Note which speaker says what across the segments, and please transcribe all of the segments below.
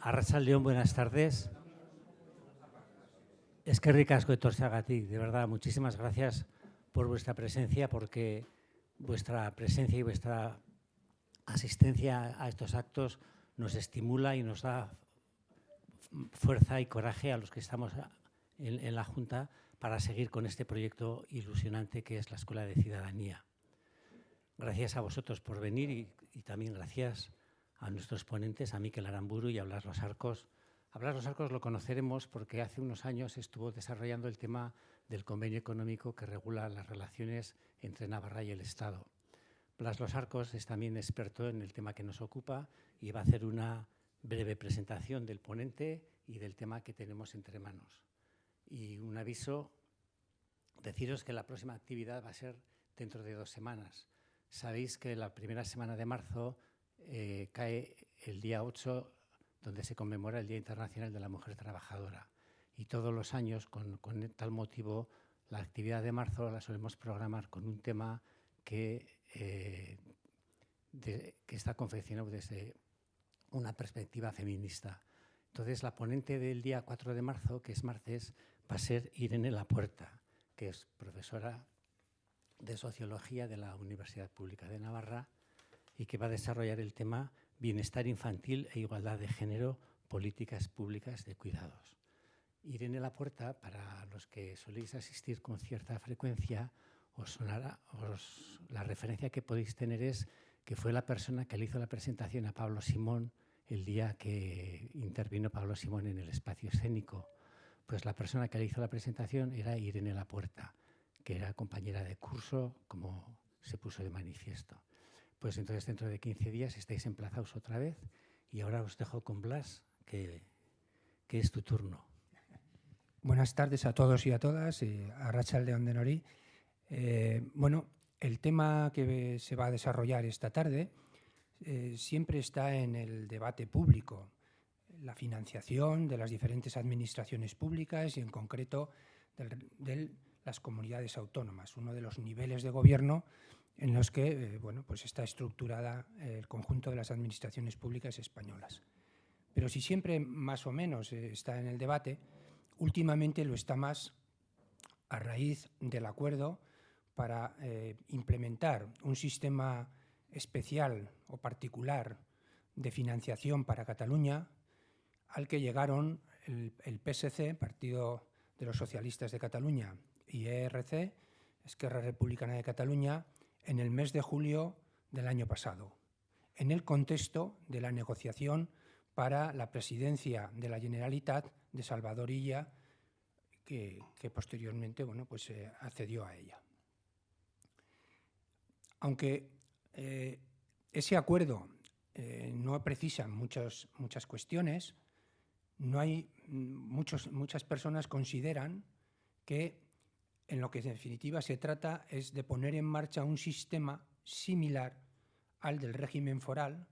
Speaker 1: Arratsaldeon, buenas tardes. Eskerrik asko etortzeagatik, de verdad, muchísimas gracias por vuestra presencia, porque vuestra presencia y vuestra asistencia a estos actos nos estimula y nos da fuerza y coraje a los que estamos en la Junta para seguir con este proyecto ilusionante que es la Escuela de Ciudadanía. Gracias a vosotros por venir y también gracias a nuestros ponentes, a Mikel Aramburu y a Blas Los Arcos. A Blas Los Arcos lo conoceremos porque hace unos años estuvo desarrollando el tema del convenio económico que regula las relaciones entre Navarra y el Estado. Blas Los Arcos es también experto en el tema que nos ocupa y va a hacer una breve presentación del ponente y del tema que tenemos entre manos. Y un aviso, deciros que la próxima actividad va a ser dentro de 2 semanas. Sabéis que la primera semana de marzo cae el día 8, donde se conmemora el Día Internacional de la Mujer Trabajadora. Y todos los años, con tal motivo, la actividad de marzo la solemos programar con un tema que está confeccionado desde una perspectiva feminista. Entonces, la ponente del día 4 de marzo, que es martes, va a ser Irene Lapuerta, que es profesora de Sociología de la Universidad Pública de Navarra y que va a desarrollar el tema Bienestar infantil e igualdad de género, políticas públicas de cuidados. Irene Lapuerta, para los que soléis asistir con cierta frecuencia, os sonará, la referencia que podéis tener es que fue la persona que le hizo la presentación a Pablo Simón el día que intervino Pablo Simón en el espacio escénico. Pues la persona que le hizo la presentación era Irene Lapuerta, que era compañera de curso, como se puso de manifiesto. Pues entonces dentro de 15 días estáis emplazados otra vez y ahora os dejo con Blas, que es tu turno.
Speaker 2: Buenas tardes a todos y a todas, arratsaldeon denoi. Bueno, el tema que se va a desarrollar esta tarde siempre está en el debate público, la financiación de las diferentes administraciones públicas y en concreto de las comunidades autónomas, uno de los niveles de gobierno en los que pues está estructurada el conjunto de las administraciones públicas españolas. Pero si siempre más o menos está en el debate, últimamente lo está más a raíz del acuerdo para implementar un sistema especial o particular de financiación para Cataluña, al que llegaron el PSC, Partido de los Socialistas de Cataluña, y ERC, Esquerra Republicana de Cataluña, en el mes de julio del año pasado, en el contexto de la negociación para la presidencia de la Generalitat de Salvador Illa, que posteriormente accedió a ella. Aunque ese acuerdo no precisa muchas cuestiones, muchas personas consideran que en lo que en definitiva se trata es de poner en marcha un sistema similar al del régimen foral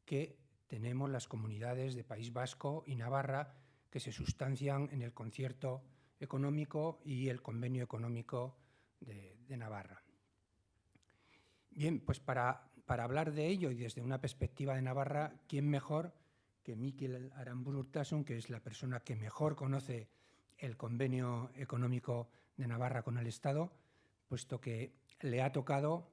Speaker 2: que tenemos las comunidades de País Vasco y Navarra, que se sustancian en el concierto económico y el convenio económico de Navarra. Bien, pues para hablar de ello y desde una perspectiva de Navarra, ¿quién mejor que Mikel Aramburu, que es la persona que mejor conoce el convenio económico de Navarra con el Estado, puesto que le ha tocado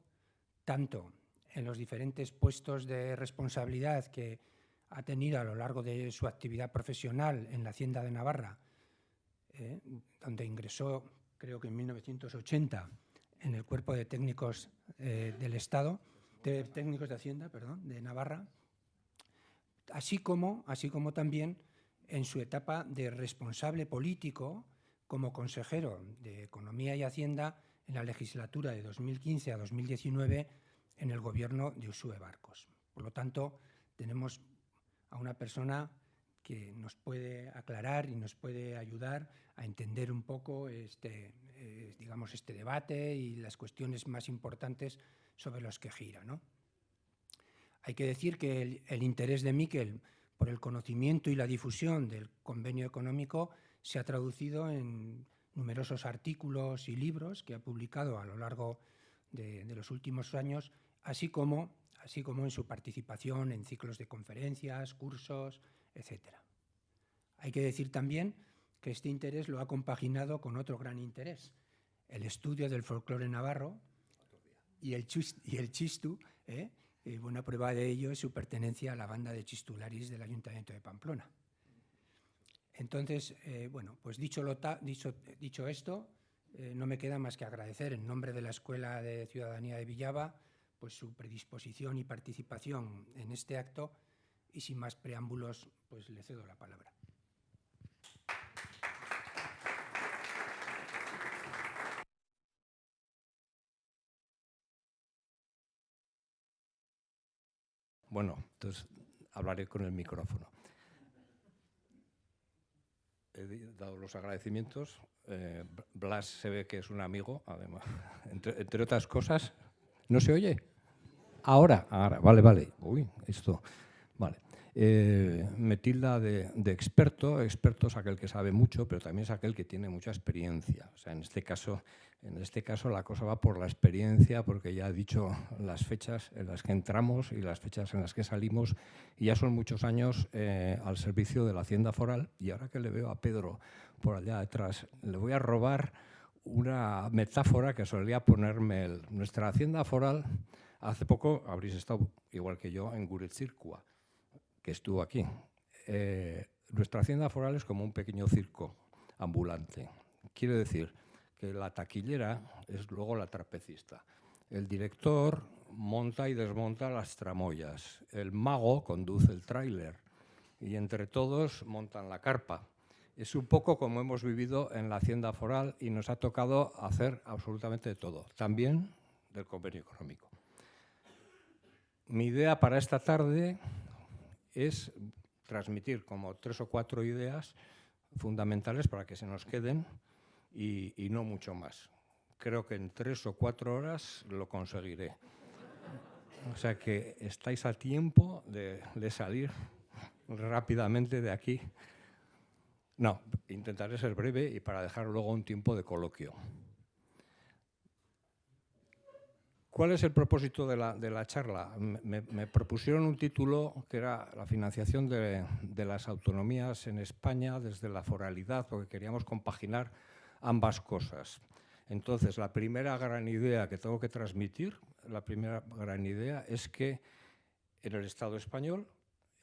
Speaker 2: tanto en los diferentes puestos de responsabilidad que ha tenido a lo largo de su actividad profesional en la Hacienda de Navarra, donde ingresó, creo que en 1980, en el Cuerpo de Técnicos del Estado, de Técnicos de Hacienda, perdón, de Navarra, así como también en su etapa de responsable político como consejero de Economía y Hacienda en la legislatura de 2015 a 2019 en el gobierno de Uxue Barkos. Por lo tanto, tenemos a una persona que nos puede aclarar y nos puede ayudar a entender un poco este debate y las cuestiones más importantes sobre los que gira, ¿no? Hay que decir que el interés de Mikel por el conocimiento y la difusión del convenio económico se ha traducido en numerosos artículos y libros que ha publicado a lo largo de los últimos años, así como en su participación en ciclos de conferencias, cursos, etc. Hay que decir también que este interés lo ha compaginado con otro gran interés, el estudio del folclore navarro y el chistu, y buena prueba de ello es su pertenencia a la banda de chistularis del Ayuntamiento de Pamplona. Entonces, bueno, pues dicho esto, no me queda más que agradecer en nombre de la Escuela de Ciudadanía de Villava pues su predisposición y participación en este acto, y sin más preámbulos, pues le cedo la palabra.
Speaker 3: Bueno, entonces hablaré con el micrófono. He dado los agradecimientos. Blas se ve que es un amigo, además, entre otras cosas. ¿No se oye? Ahora, vale. Uy, esto, vale. Me tilda de experto. Experto es aquel que sabe mucho, pero también es aquel que tiene mucha experiencia. O sea, en este caso la cosa va por la experiencia, porque ya he dicho las fechas en las que entramos y las fechas en las que salimos, y ya son muchos años al servicio de la Hacienda Foral. Y ahora que le veo a Pedro por allá detrás, le voy a robar una metáfora que solía ponerme él. Nuestra Hacienda Foral, hace poco habréis estado, igual que yo, en Guretzirkua, que estuvo aquí. Nuestra Hacienda Foral es como un pequeño circo ambulante. Quiere decir que la taquillera es luego la trapecista. El director monta y desmonta las tramoyas. El mago conduce el tráiler y entre todos montan la carpa. Es un poco como hemos vivido en la Hacienda Foral y nos ha tocado hacer absolutamente de todo, también del convenio económico. Mi idea para esta tarde es transmitir como 3 o 4 ideas fundamentales para que se nos queden y no mucho más. Creo que en 3 o 4 horas lo conseguiré. O sea que estáis a tiempo de salir rápidamente de aquí. No, intentaré ser breve y para dejar luego un tiempo de coloquio. ¿Cuál es el propósito de la charla? Me propusieron un título que era la financiación de las autonomías en España desde la foralidad, porque queríamos compaginar ambas cosas. Entonces, la primera gran idea que tengo que transmitir, es que en el Estado español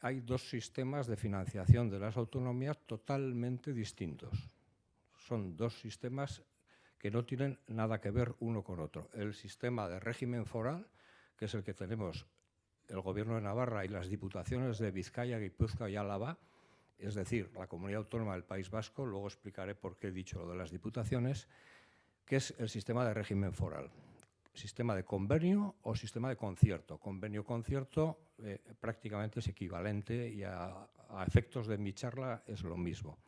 Speaker 3: hay 2 sistemas de financiación de las autonomías totalmente distintos. Son 2 sistemas que no tienen nada que ver uno con otro. El sistema de régimen foral, que es el que tenemos el Gobierno de Navarra y las diputaciones de Vizcaya, Guipúzcoa y Álava, es decir, la comunidad autónoma del País Vasco, luego explicaré por qué he dicho lo de las diputaciones, que es el sistema de régimen foral. Sistema de convenio o sistema de concierto. Convenio-concierto prácticamente es equivalente y a efectos de mi charla es lo mismo.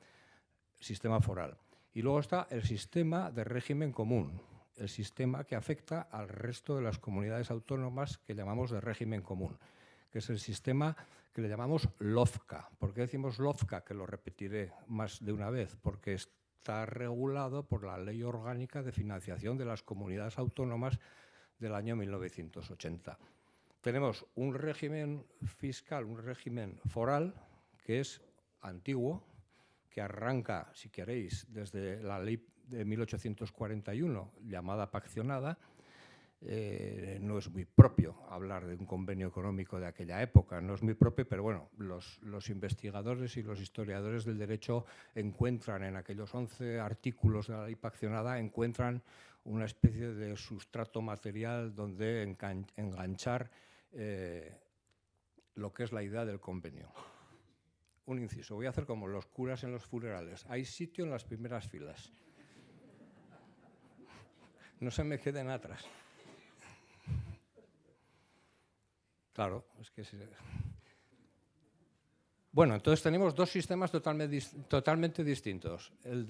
Speaker 3: Sistema foral. Y luego está el sistema de régimen común, el sistema que afecta al resto de las comunidades autónomas que llamamos de régimen común, que es el sistema que le llamamos LOFCA. ¿Por qué decimos LOFCA? Que lo repetiré más de una vez, porque está regulado por la Ley Orgánica de Financiación de las Comunidades Autónomas del año 1980. Tenemos un régimen fiscal, un régimen foral, que es antiguo, que arranca, si queréis, desde la ley de 1841, llamada paccionada. No es muy propio hablar de un convenio económico de aquella época, no es muy propio, pero bueno, los investigadores y los historiadores del derecho encuentran en aquellos 11 artículos de la ley paccionada, encuentran una especie de sustrato material donde enganchar lo que es la idea del convenio. Un inciso, voy a hacer como los curas en los funerales. Hay sitio en las primeras filas. No se me queden atrás. Claro, es que... Bueno, entonces tenemos 2 sistemas totalmente distintos. El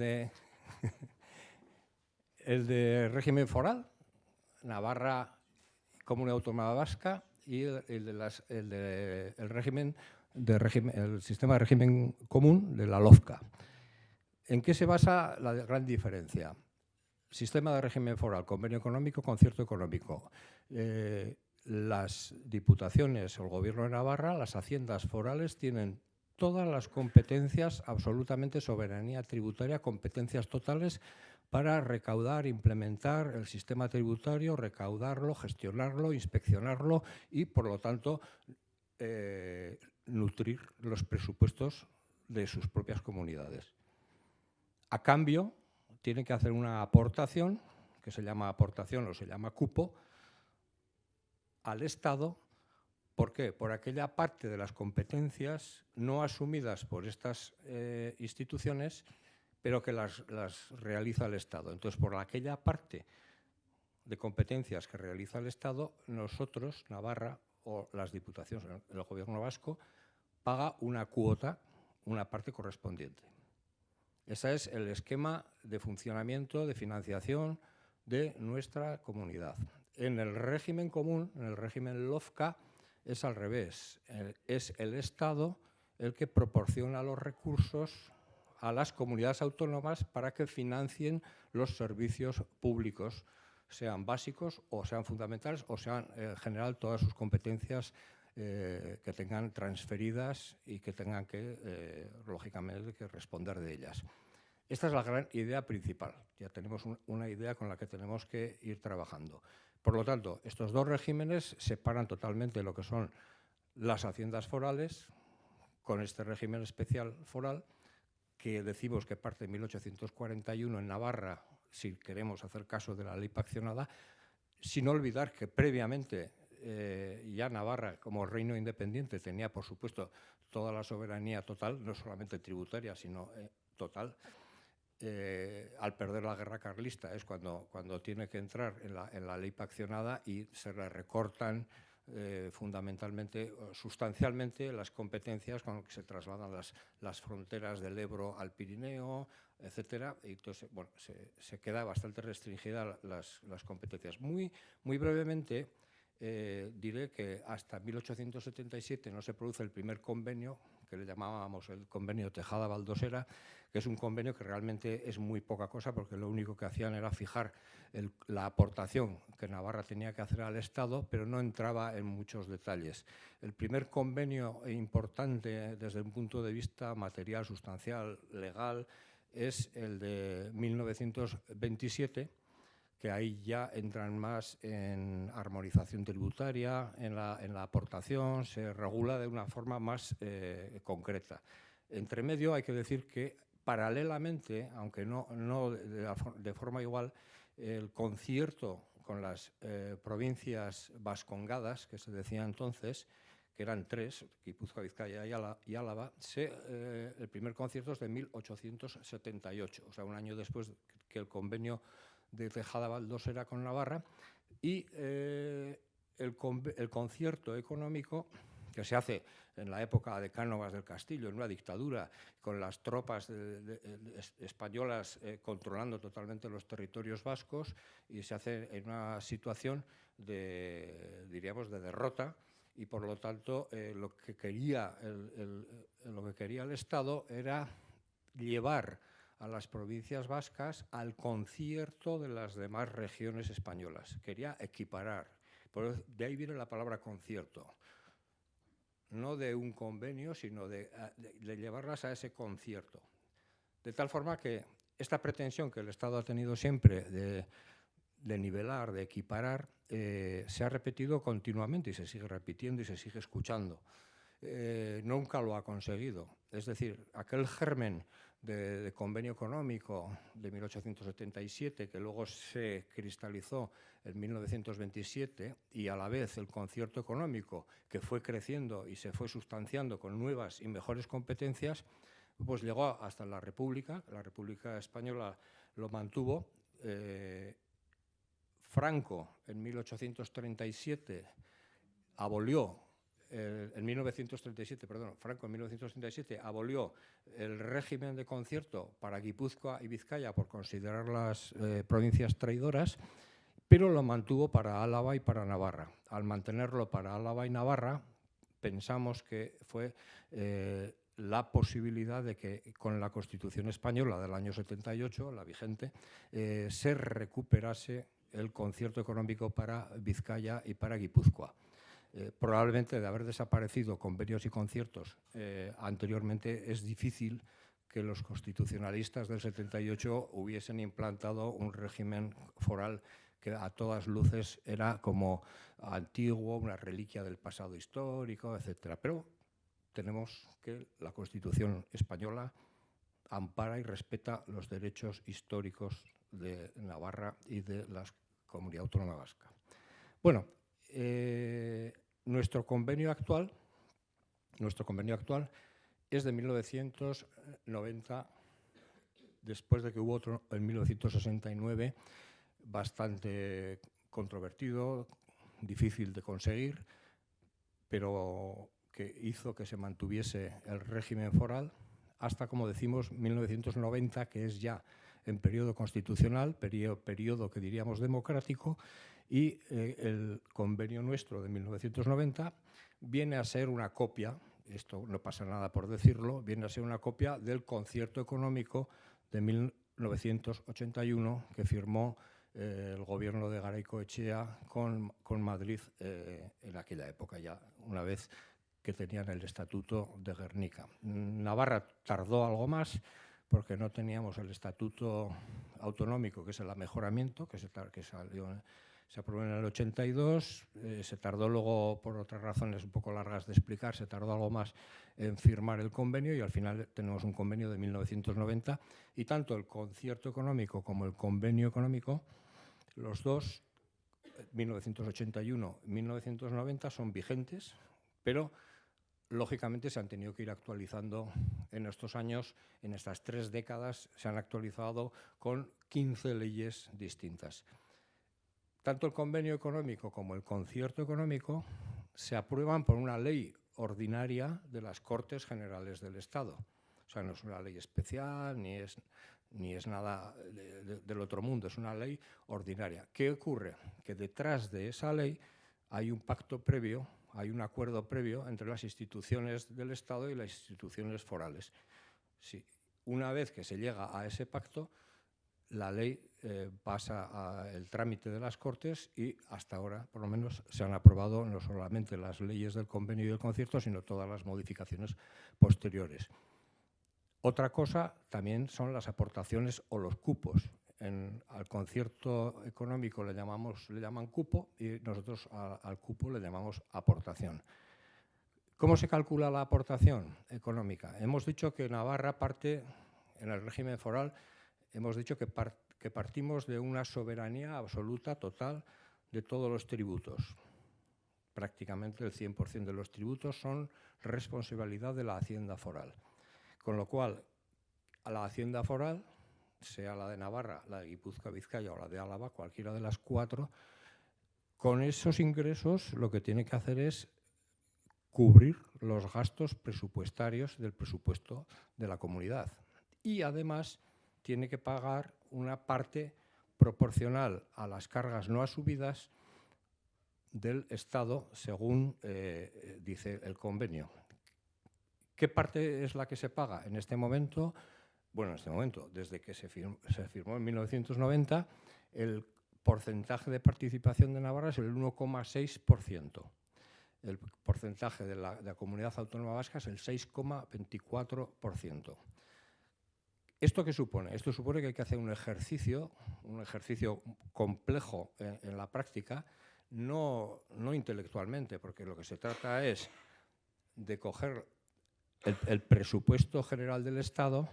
Speaker 3: de régimen foral, Navarra, Comunidad Autónoma Vasca, y el sistema de régimen común de la LOFCA. ¿En qué se basa la gran diferencia? Sistema de régimen foral, convenio económico, concierto económico. Las diputaciones o el Gobierno de Navarra, las haciendas forales, tienen todas las competencias, absolutamente soberanía tributaria, competencias totales para recaudar, implementar el sistema tributario, recaudarlo, gestionarlo, inspeccionarlo y, por lo tanto, nutrir los presupuestos de sus propias comunidades. A cambio, tiene que hacer una aportación, que se llama aportación o se llama cupo, al Estado. ¿Por qué? Por aquella parte de las competencias no asumidas por estas instituciones, pero que las realiza el Estado. Entonces, por aquella parte de competencias que realiza el Estado, nosotros, Navarra, o las diputaciones, el Gobierno vasco, paga una cuota, una parte correspondiente. Ese es el esquema de funcionamiento, de financiación de nuestra comunidad. En el régimen común, en el régimen LOFCA, es al revés. Es el Estado el que proporciona los recursos a las comunidades autónomas para que financien los servicios públicos, sean básicos o sean fundamentales o sean en general todas sus competencias que tengan transferidas y que tengan que, lógicamente, que responder de ellas. Esta es la gran idea principal. Ya tenemos una idea con la que tenemos que ir trabajando. Por lo tanto, estos dos regímenes separan totalmente lo que son las haciendas forales con este régimen especial foral, que decimos que parte de 1841 en Navarra, si queremos hacer caso de la ley paccionada, sin olvidar que previamente ya Navarra, como reino independiente, tenía, por supuesto, toda la soberanía total, no solamente tributaria, sino total. Al perder la guerra carlista es cuando tiene que entrar en la ley paccionada y se le recortan fundamentalmente, sustancialmente, las competencias con las que se trasladan las fronteras del Ebro al Pirineo, etcétera. Y entonces, bueno, se queda bastante restringida las competencias. Muy brevemente, diré que hasta 1877 no se produce el primer convenio, que le llamábamos el convenio Tejada-Baldosera, que es un convenio que realmente es muy poca cosa, porque lo único que hacían era fijar la aportación que Navarra tenía que hacer al Estado, pero no entraba en muchos detalles. El primer convenio importante desde un punto de vista material, sustancial, legal, es el de 1927, que ahí ya entran más en armonización tributaria, en la aportación, se regula de una forma más concreta. Entre medio hay que decir que paralelamente, aunque no de forma igual, el concierto con las provincias vascongadas, que se decía entonces, que eran 3, Guipúzcoa, Vizcaya y Álava, el primer concierto es de 1878, o sea, un año después que el convenio de Tejada-Baldosera con Navarra, y el concierto económico que se hace en la época de Cánovas del Castillo, en una dictadura, con las tropas españolas controlando totalmente los territorios vascos, y se hace en una situación diríamos, de derrota, y por lo tanto lo que quería el Estado era llevar a las provincias vascas al concierto de las demás regiones españolas. Quería equiparar. De ahí viene la palabra concierto. No de un convenio, sino de llevarlas a ese concierto. De tal forma que esta pretensión que el Estado ha tenido siempre de nivelar, de equiparar, se ha repetido continuamente y se sigue repitiendo y se sigue escuchando. Nunca lo ha conseguido. Es decir, aquel germen de convenio económico de 1877, que luego se cristalizó en 1927, y a la vez el concierto económico, que fue creciendo y se fue sustanciando con nuevas y mejores competencias, pues llegó hasta la República. La República Española lo mantuvo. Franco, en 1837, Franco en 1937 abolió el régimen de concierto para Guipúzcoa y Vizcaya por considerarlas provincias traidoras, pero lo mantuvo para Álava y para Navarra. Al mantenerlo para Álava y Navarra, pensamos que fue la posibilidad de que con la Constitución española del año 78, la vigente, se recuperase el concierto económico para Vizcaya y para Guipúzcoa. Probablemente de haber desaparecido convenios y conciertos anteriormente, es difícil que los constitucionalistas del 78 hubiesen implantado un régimen foral que a todas luces era como antiguo, una reliquia del pasado histórico, etc. Pero tenemos que la Constitución española ampara y respeta los derechos históricos de Navarra y de la Comunidad Autónoma Vasca. Bueno, nuestro convenio actual es de 1990, después de que hubo otro en 1969, bastante controvertido, difícil de conseguir, pero que hizo que se mantuviese el régimen foral hasta, como decimos, 1990, que es ya en periodo constitucional, periodo que diríamos democrático, y el convenio nuestro de 1990 viene a ser una copia, esto no pasa nada por decirlo, viene a ser una copia del concierto económico de 1981 que firmó el gobierno de Garaikoetxea con Madrid en aquella época, ya una vez que tenían el Estatuto de Gernika. Navarra tardó algo más porque no teníamos el Estatuto Autonómico, que es el amejoramiento, que se aprobó en el 82, se tardó luego, por otras razones un poco largas de explicar, se tardó algo más en firmar el convenio y al final tenemos un convenio de 1990 y tanto el concierto económico como el convenio económico, los dos, 1981 y 1990, son vigentes, pero lógicamente se han tenido que ir actualizando en estos años, en estas 3 décadas, se han actualizado con 15 leyes distintas. Tanto el convenio económico como el concierto económico se aprueban por una ley ordinaria de las Cortes Generales del Estado. O sea, no es una ley especial ni es nada del otro mundo, es una ley ordinaria. ¿Qué ocurre? Que detrás de esa ley hay un pacto previo, hay un acuerdo previo entre las instituciones del Estado y las instituciones forales. Sí, una vez que se llega a ese pacto, la ley pasa al trámite de las Cortes y hasta ahora, por lo menos, se han aprobado no solamente las leyes del convenio y del concierto, sino todas las modificaciones posteriores. Otra cosa también son las aportaciones o los cupos. Al concierto económico le llaman cupo y nosotros al cupo le llamamos aportación. ¿Cómo se calcula la aportación económica? Hemos dicho que Navarra parte, en el régimen foral, hemos dicho que partimos de una soberanía absoluta, total, de todos los tributos. Prácticamente el 100% de los tributos son responsabilidad de la Hacienda foral. Con lo cual, a la Hacienda foral, sea la de Navarra, la de Guipúzcoa, Vizcaya o la de Álava, cualquiera de las 4, con esos ingresos lo que tiene que hacer es cubrir los gastos presupuestarios del presupuesto de la comunidad. Y además tiene que pagar una parte proporcional a las cargas no asumidas del Estado, según dice el convenio. ¿Qué parte es la que se paga en este momento? Bueno, en este momento, desde que se firmó en 1990, el porcentaje de participación de Navarra es el 1,6%. El porcentaje de la Comunidad Autónoma Vasca es el 6,24%. ¿Esto qué supone? Esto supone que hay que hacer un ejercicio complejo en la práctica, no intelectualmente, porque lo que se trata es de coger el presupuesto general del Estado,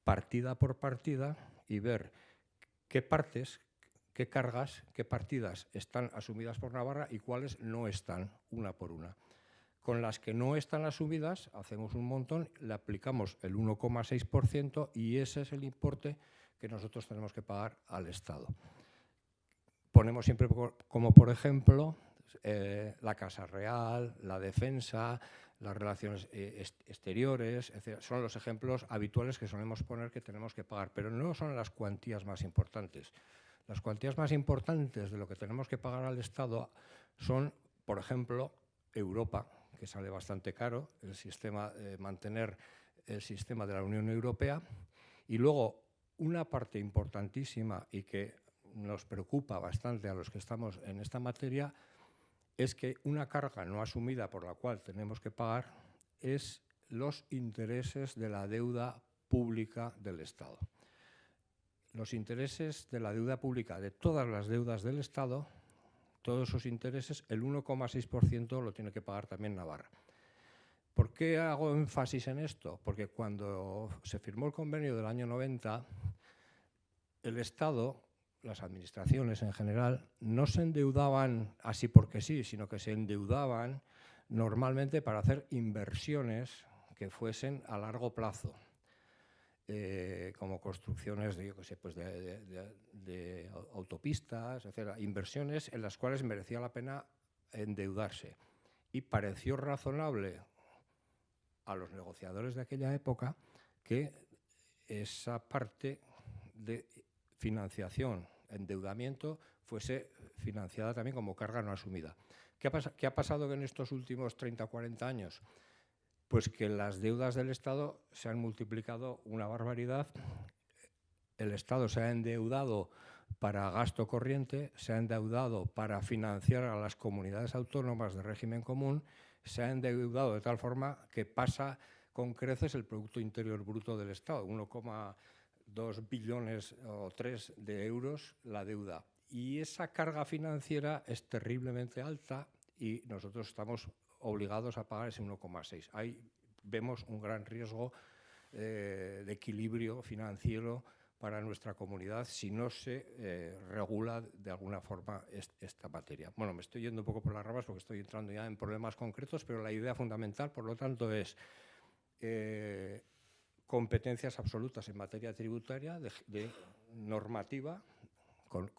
Speaker 3: partida por partida, y ver qué partes, qué cargas, qué partidas están asumidas por Navarra y cuáles no están, una por una. Con las que no están asumidas, hacemos un montón, le aplicamos el 1,6% y ese es el importe que nosotros tenemos que pagar al Estado. Ponemos siempre como, por ejemplo, la Casa Real, la defensa, las relaciones exteriores, etc. Son los ejemplos habituales que solemos poner que tenemos que pagar, pero no son las cuantías más importantes. Las cuantías más importantes de lo que tenemos que pagar al Estado son, por ejemplo, Europa, que sale bastante caro, mantener el sistema de la Unión Europea, y luego una parte importantísima y que nos preocupa bastante a los que estamos en esta materia es que una carga no asumida por la cual tenemos que pagar es los intereses de la deuda pública del Estado. Los intereses de la deuda pública, de todas las deudas del Estado, todos esos intereses, el 1,6% lo tiene que pagar también Navarra. ¿Por qué hago énfasis en esto? Porque cuando se firmó el convenio del año 90, el Estado, las administraciones en general, no se endeudaban así porque sí, sino que se endeudaban normalmente para hacer inversiones que fuesen a largo plazo, como construcciones de, yo qué sé, pues de autopistas, etc. Inversiones en las cuales merecía la pena endeudarse. Y pareció razonable a los negociadores de aquella época que esa parte de financiación, endeudamiento, fuese financiada también como carga no asumida. ¿Qué ha pasado en estos últimos 30 o 40 años? Pues que las deudas del Estado se han multiplicado una barbaridad. El Estado se ha endeudado para gasto corriente, se ha endeudado para financiar a las comunidades autónomas de régimen común, se ha endeudado de tal forma que pasa con creces el Producto Interior Bruto del Estado, 1,2 billones o 3 de euros la deuda. Y esa carga financiera es terriblemente alta y nosotros estamos obligados a pagar ese 1,6. Ahí vemos un gran riesgo de equilibrio financiero para nuestra comunidad si no se regula de alguna forma esta materia. Bueno, me estoy yendo un poco por las ramas porque estoy entrando ya en problemas concretos, pero la idea fundamental, por lo tanto, es competencias absolutas en materia tributaria, de normativa, con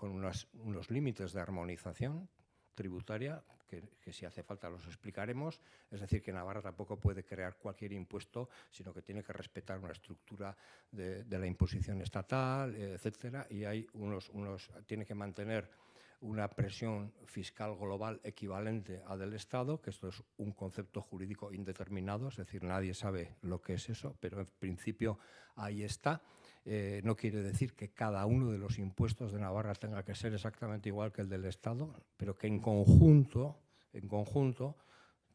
Speaker 3: unos límites de armonización tributaria, que si hace falta los explicaremos. Es decir, que Navarra tampoco puede crear cualquier impuesto, sino que tiene que respetar una estructura de la imposición estatal, etcétera, y hay tiene que mantener una presión fiscal global equivalente a del Estado, que esto es un concepto jurídico indeterminado, es decir, nadie sabe lo que es eso, pero en principio ahí está. No quiere decir que cada uno de los impuestos de Navarra tenga que ser exactamente igual que el del Estado, pero que en conjunto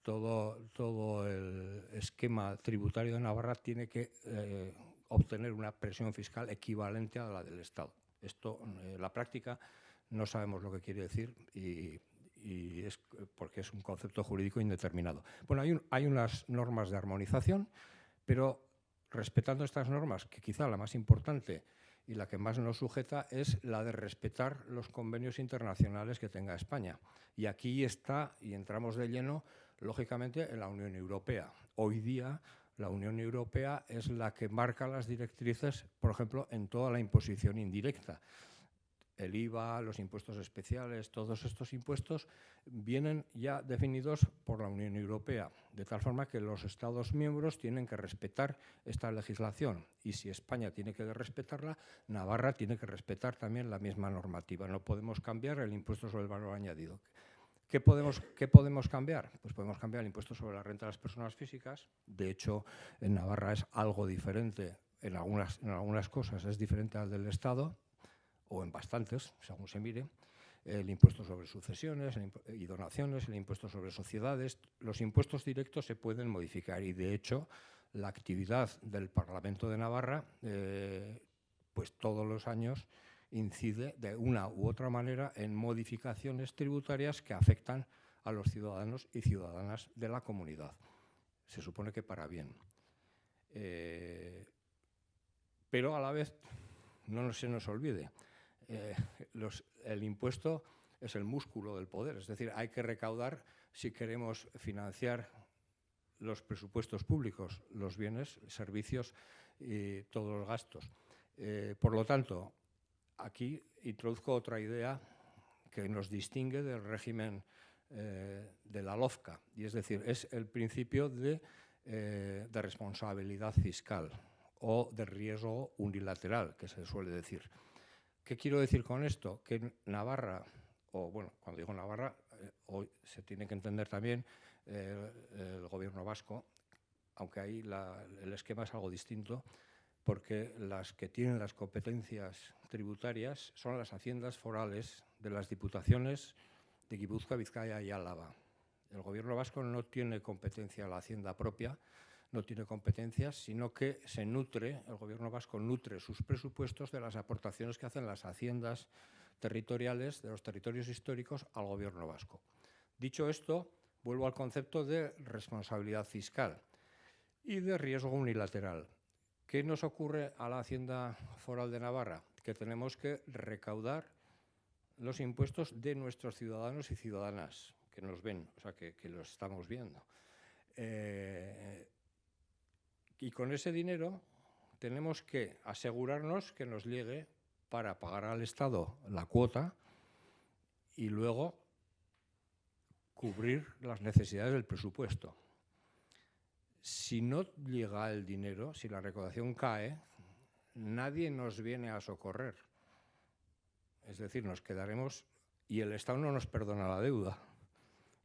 Speaker 3: todo el esquema tributario de Navarra tiene que obtener una presión fiscal equivalente a la del Estado. Esto, en la práctica, no sabemos lo que quiere decir y es porque es un concepto jurídico indeterminado. Bueno, hay unas normas de armonización, pero respetando estas normas, que quizá la más importante y la que más nos sujeta es la de respetar los convenios internacionales que tenga España. Y aquí está, y entramos de lleno, lógicamente, en la Unión Europea. Hoy día la Unión Europea es la que marca las directrices, por ejemplo, en toda la imposición indirecta. El IVA, los impuestos especiales, todos estos impuestos vienen ya definidos por la Unión Europea, de tal forma que los Estados miembros tienen que respetar esta legislación y si España tiene que respetarla, Navarra tiene que respetar también la misma normativa. No podemos cambiar el impuesto sobre el valor añadido. ¿Qué podemos cambiar? Pues podemos cambiar el impuesto sobre la renta de las personas físicas. De hecho, en Navarra es algo diferente, en algunas cosas es diferente al del Estado, o en bastantes, según se mire, el impuesto sobre sucesiones y donaciones, el impuesto sobre sociedades. Los impuestos directos se pueden modificar y, de hecho, la actividad del Parlamento de Navarra, pues todos los años incide de una u otra manera en modificaciones tributarias que afectan a los ciudadanos y ciudadanas de la comunidad. Se supone que para bien. Pero a la vez, no se nos olvide, el impuesto es el músculo del poder, es decir, hay que recaudar si queremos financiar los presupuestos públicos, los bienes, servicios y todos los gastos. Por lo tanto, aquí introduzco otra idea que nos distingue del régimen de la LOFCA, y es decir, es el principio de responsabilidad fiscal o de riesgo unilateral, que se suele decir. ¿Qué quiero decir con esto? Que Navarra, o bueno, cuando digo Navarra, hoy se tiene que entender también el gobierno vasco, aunque ahí el esquema es algo distinto, porque las que tienen las competencias tributarias son las haciendas forales de las diputaciones de Guipúzcoa, Vizcaya y Álava. El Gobierno vasco no tiene competencia a la hacienda propia, no tiene competencias, sino que el Gobierno vasco nutre sus presupuestos de las aportaciones que hacen las haciendas territoriales de los territorios históricos al Gobierno vasco. Dicho esto, vuelvo al concepto de responsabilidad fiscal y de riesgo unilateral. ¿Qué nos ocurre a la Hacienda Foral de Navarra? Que tenemos que recaudar los impuestos de nuestros ciudadanos y ciudadanas que nos ven, o sea, que los estamos viendo. Y con ese dinero tenemos que asegurarnos que nos llegue para pagar al Estado la cuota y luego cubrir las necesidades del presupuesto. Si no llega el dinero, si la recaudación cae, nadie nos viene a socorrer. Es decir, nos quedaremos y el Estado no nos perdona la deuda.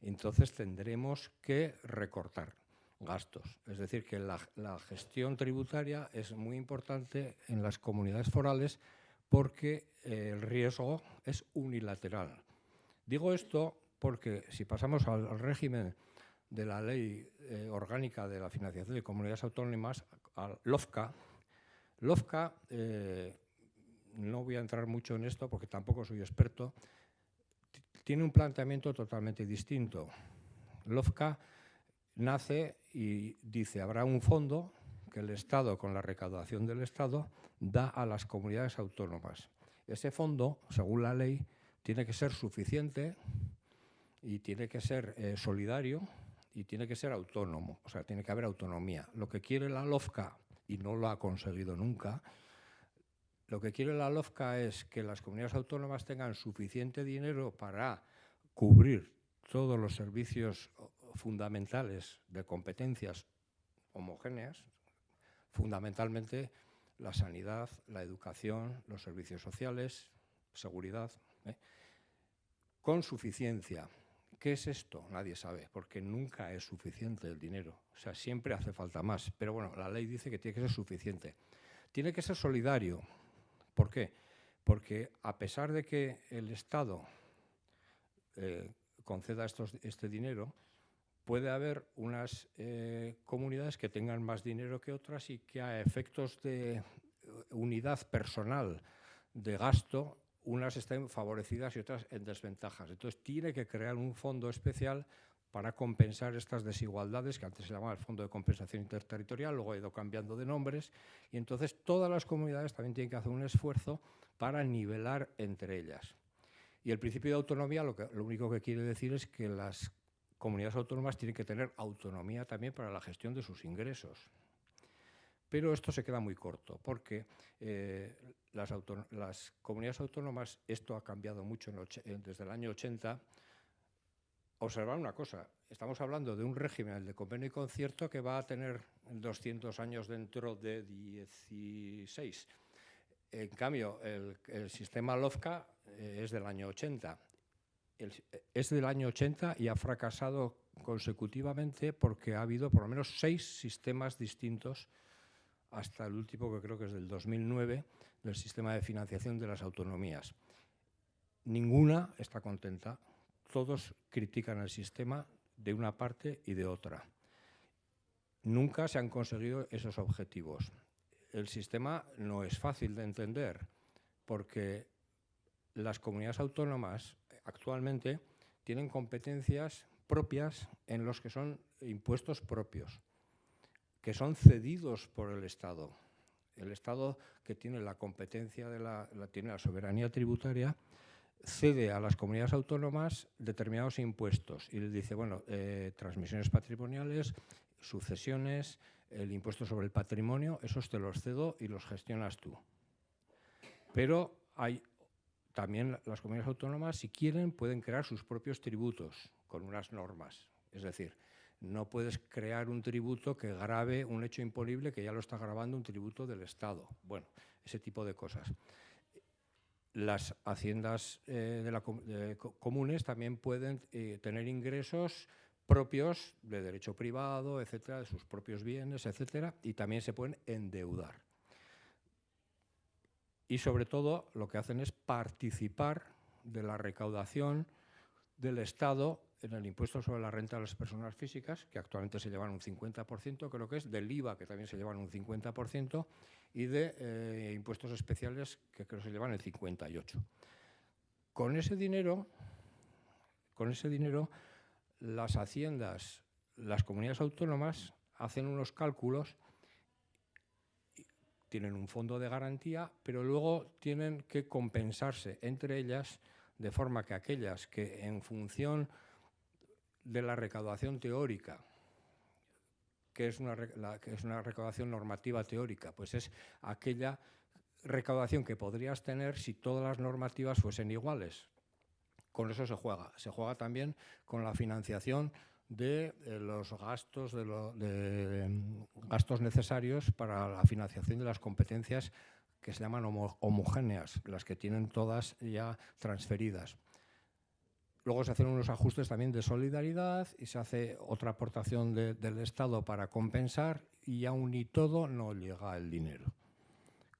Speaker 3: Entonces tendremos que recortar gastos. Es decir, que la gestión tributaria es muy importante en las comunidades forales porque el riesgo es unilateral. Digo esto porque si pasamos al régimen de la Ley Orgánica de la Financiación de Comunidades Autónomas, al LOFCA, no voy a entrar mucho en esto porque tampoco soy experto, tiene un planteamiento totalmente distinto. LOFCA nace y dice, habrá un fondo que el Estado, con la recaudación del Estado, da a las comunidades autónomas. Ese fondo, según la ley, tiene que ser suficiente y tiene que ser solidario y tiene que ser autónomo, o sea, tiene que haber autonomía. Lo que quiere la LOFCA, y no lo ha conseguido nunca, lo que quiere la LOFCA es que las comunidades autónomas tengan suficiente dinero para cubrir todos los servicios fundamentales de competencias homogéneas, fundamentalmente la sanidad, la educación, los servicios sociales, seguridad, con suficiencia. ¿Qué es esto? Nadie sabe, porque nunca es suficiente el dinero. O sea, siempre hace falta más. Pero bueno, la ley dice que tiene que ser suficiente. Tiene que ser solidario. ¿Por qué? Porque a pesar de que el Estado conceda este dinero, puede haber unas comunidades que tengan más dinero que otras y que a efectos de unidad personal de gasto, unas estén favorecidas y otras en desventajas. Entonces, tiene que crear un fondo especial para compensar estas desigualdades, que antes se llamaba el Fondo de Compensación Interterritorial, luego ha ido cambiando de nombres, y entonces todas las comunidades también tienen que hacer un esfuerzo para nivelar entre ellas. Y el principio de autonomía lo único que quiere decir es que las comunidades autónomas tienen que tener autonomía también para la gestión de sus ingresos. Pero esto se queda muy corto, porque las comunidades autónomas, esto ha cambiado mucho desde el año 80. Observar una cosa, estamos hablando de un régimen, el de convenio y concierto, que va a tener 200 años dentro de 16. En cambio, el sistema LOFCA es del año 80. Es del año 80 y ha fracasado consecutivamente porque ha habido por lo menos 6 sistemas distintos hasta el último, que creo que es del 2009, del sistema de financiación de las autonomías. Ninguna está contenta. Todos critican el sistema de una parte y de otra. Nunca se han conseguido esos objetivos. El sistema no es fácil de entender porque las comunidades autónomas actualmente tienen competencias propias en los que son impuestos propios, que son cedidos por el Estado. El Estado, que tiene la competencia, tiene la soberanía tributaria, cede a las comunidades autónomas determinados impuestos y les dice, bueno, transmisiones patrimoniales, sucesiones, el impuesto sobre el patrimonio, esos te los cedo y los gestionas tú. Pero hay también las comunidades autónomas, si quieren, pueden crear sus propios tributos con unas normas. Es decir, no puedes crear un tributo que grave un hecho imponible que ya lo está gravando un tributo del Estado. Bueno, ese tipo de cosas. Las haciendas comunes también pueden tener ingresos propios de derecho privado, etcétera, de sus propios bienes, etcétera, y también se pueden endeudar. Y sobre todo lo que hacen es participar de la recaudación del Estado en el impuesto sobre la renta de las personas físicas, que actualmente se llevan un 50%, creo que es, del IVA, que también se llevan un 50%, y de impuestos especiales, que creo que se llevan el 58%. Con ese dinero, las haciendas, las comunidades autónomas hacen unos cálculos, tienen un fondo de garantía, pero luego tienen que compensarse entre ellas, de forma que aquellas que en función de la recaudación teórica, que es una recaudación normativa teórica, pues es aquella recaudación que podrías tener si todas las normativas fuesen iguales. Con eso se juega. Se juega también con la financiación de los gastos, gastos necesarios para la financiación de las competencias que se llaman homogéneas, las que tienen todas ya transferidas. Luego se hacen unos ajustes también de solidaridad y se hace otra aportación del Estado para compensar, y aún y todo no llega el dinero.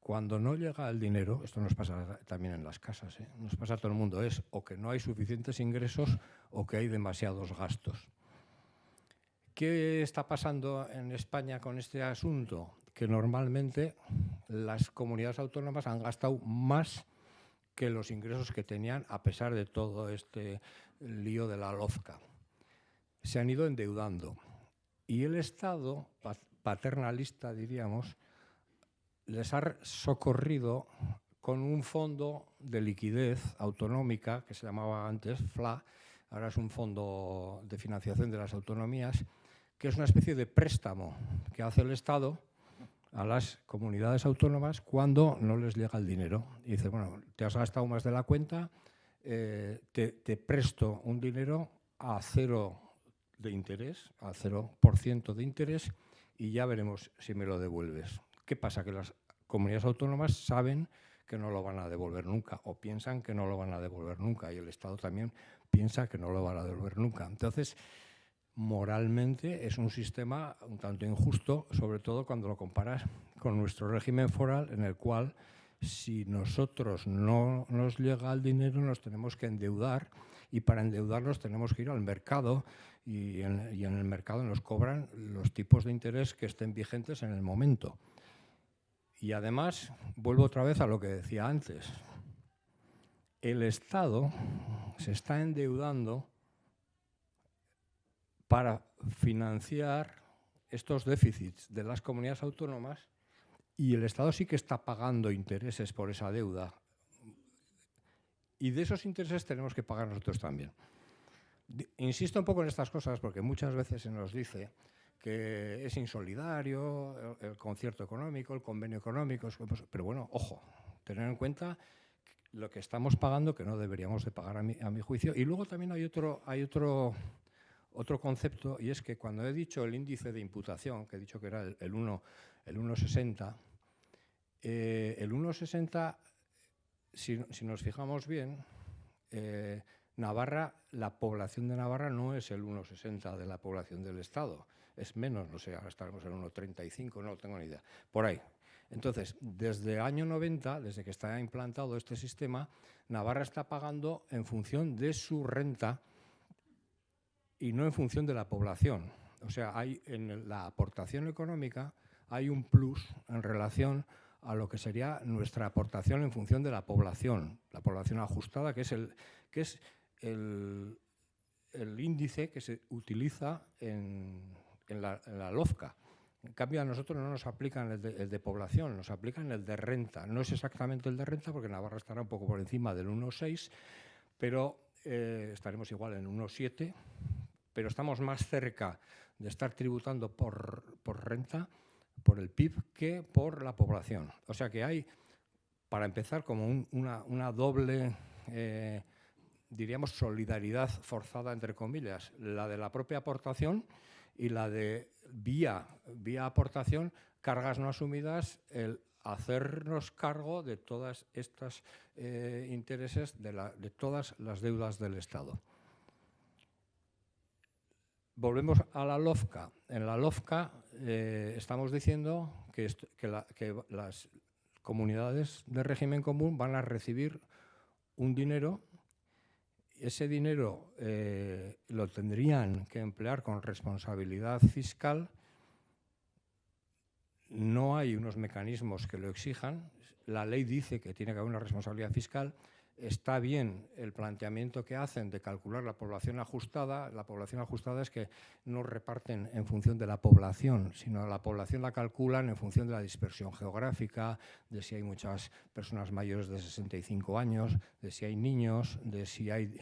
Speaker 3: Cuando no llega el dinero, esto nos pasa también en las casas, nos pasa a todo el mundo, es o que no hay suficientes ingresos o que hay demasiados gastos. ¿Qué está pasando en España con este asunto? Que normalmente las comunidades autónomas han gastado más que los ingresos que tenían, a pesar de todo este lío de la LOFCA. Se han ido endeudando. Y el Estado, paternalista diríamos, les ha socorrido con un fondo de liquidez autonómica, que se llamaba antes FLA, ahora es un fondo de financiación de las autonomías, que es una especie de préstamo que hace el Estado a las comunidades autónomas cuando no les llega el dinero. Y dice, bueno, te has gastado más de la cuenta, te presto un dinero a 0 de interés, a 0% de interés, y ya veremos si me lo devuelves. ¿Qué pasa? Que las comunidades autónomas saben que no lo van a devolver nunca, o piensan que no lo van a devolver nunca, y el Estado también piensa que no lo van a devolver nunca. Entonces, moralmente es un sistema un tanto injusto, sobre todo cuando lo comparas con nuestro régimen foral, en el cual, si nosotros no nos llega el dinero, nos tenemos que endeudar, y para endeudarnos tenemos que ir al mercado, y en el mercado nos cobran los tipos de interés que estén vigentes en el momento. Y además, vuelvo otra vez a lo que decía antes, el Estado se está endeudando para financiar estos déficits de las comunidades autónomas, y el Estado sí que está pagando intereses por esa deuda. Y de esos intereses tenemos que pagar nosotros también. Insisto un poco en estas cosas porque muchas veces se nos dice que es insolidario el concierto económico, el convenio económico, pero bueno, ojo, tener en cuenta lo que estamos pagando, que no deberíamos de pagar a mi juicio. Y luego también hay otro concepto, y es que cuando he dicho el índice de imputación, que he dicho que era el 1,60, el 1,60, si nos fijamos bien, Navarra, la población de Navarra no es el 1,60 de la población del Estado, es menos, no sé, ahora estaremos en 1,35, no tengo ni idea, por ahí. Entonces, desde el año 90, desde que está implantado este sistema, Navarra está pagando en función de su renta y no en función de la población. O sea, hay en la aportación económica hay un plus en relación a lo que sería nuestra aportación en función de la población ajustada, que es el índice que se utiliza en la LOFCA. En cambio, a nosotros no nos aplican el de población, nos aplican el de renta. No es exactamente el de renta, porque Navarra estará un poco por encima del 1,6, pero estaremos igual en 1,7, pero estamos más cerca de estar tributando por renta, por el PIB, que por la población. O sea que hay, para empezar, como una doble, diríamos, solidaridad forzada, entre comillas, la de la propia aportación y la de vía aportación, cargas no asumidas, el hacernos cargo de todas estas intereses, de todas las deudas del Estado. Volvemos a la LOFCA. En la LOFCA estamos diciendo que las comunidades de régimen común van a recibir un dinero ese dinero lo tendrían que emplear con responsabilidad fiscal. No hay unos mecanismos que lo exijan. La ley dice que tiene que haber una responsabilidad fiscal. Está bien el planteamiento que hacen de calcular la población ajustada. La población ajustada es que no reparten en función de la población, sino la población la calculan en función de la dispersión geográfica, de si hay muchas personas mayores de 65 años, de si hay niños, de si hay…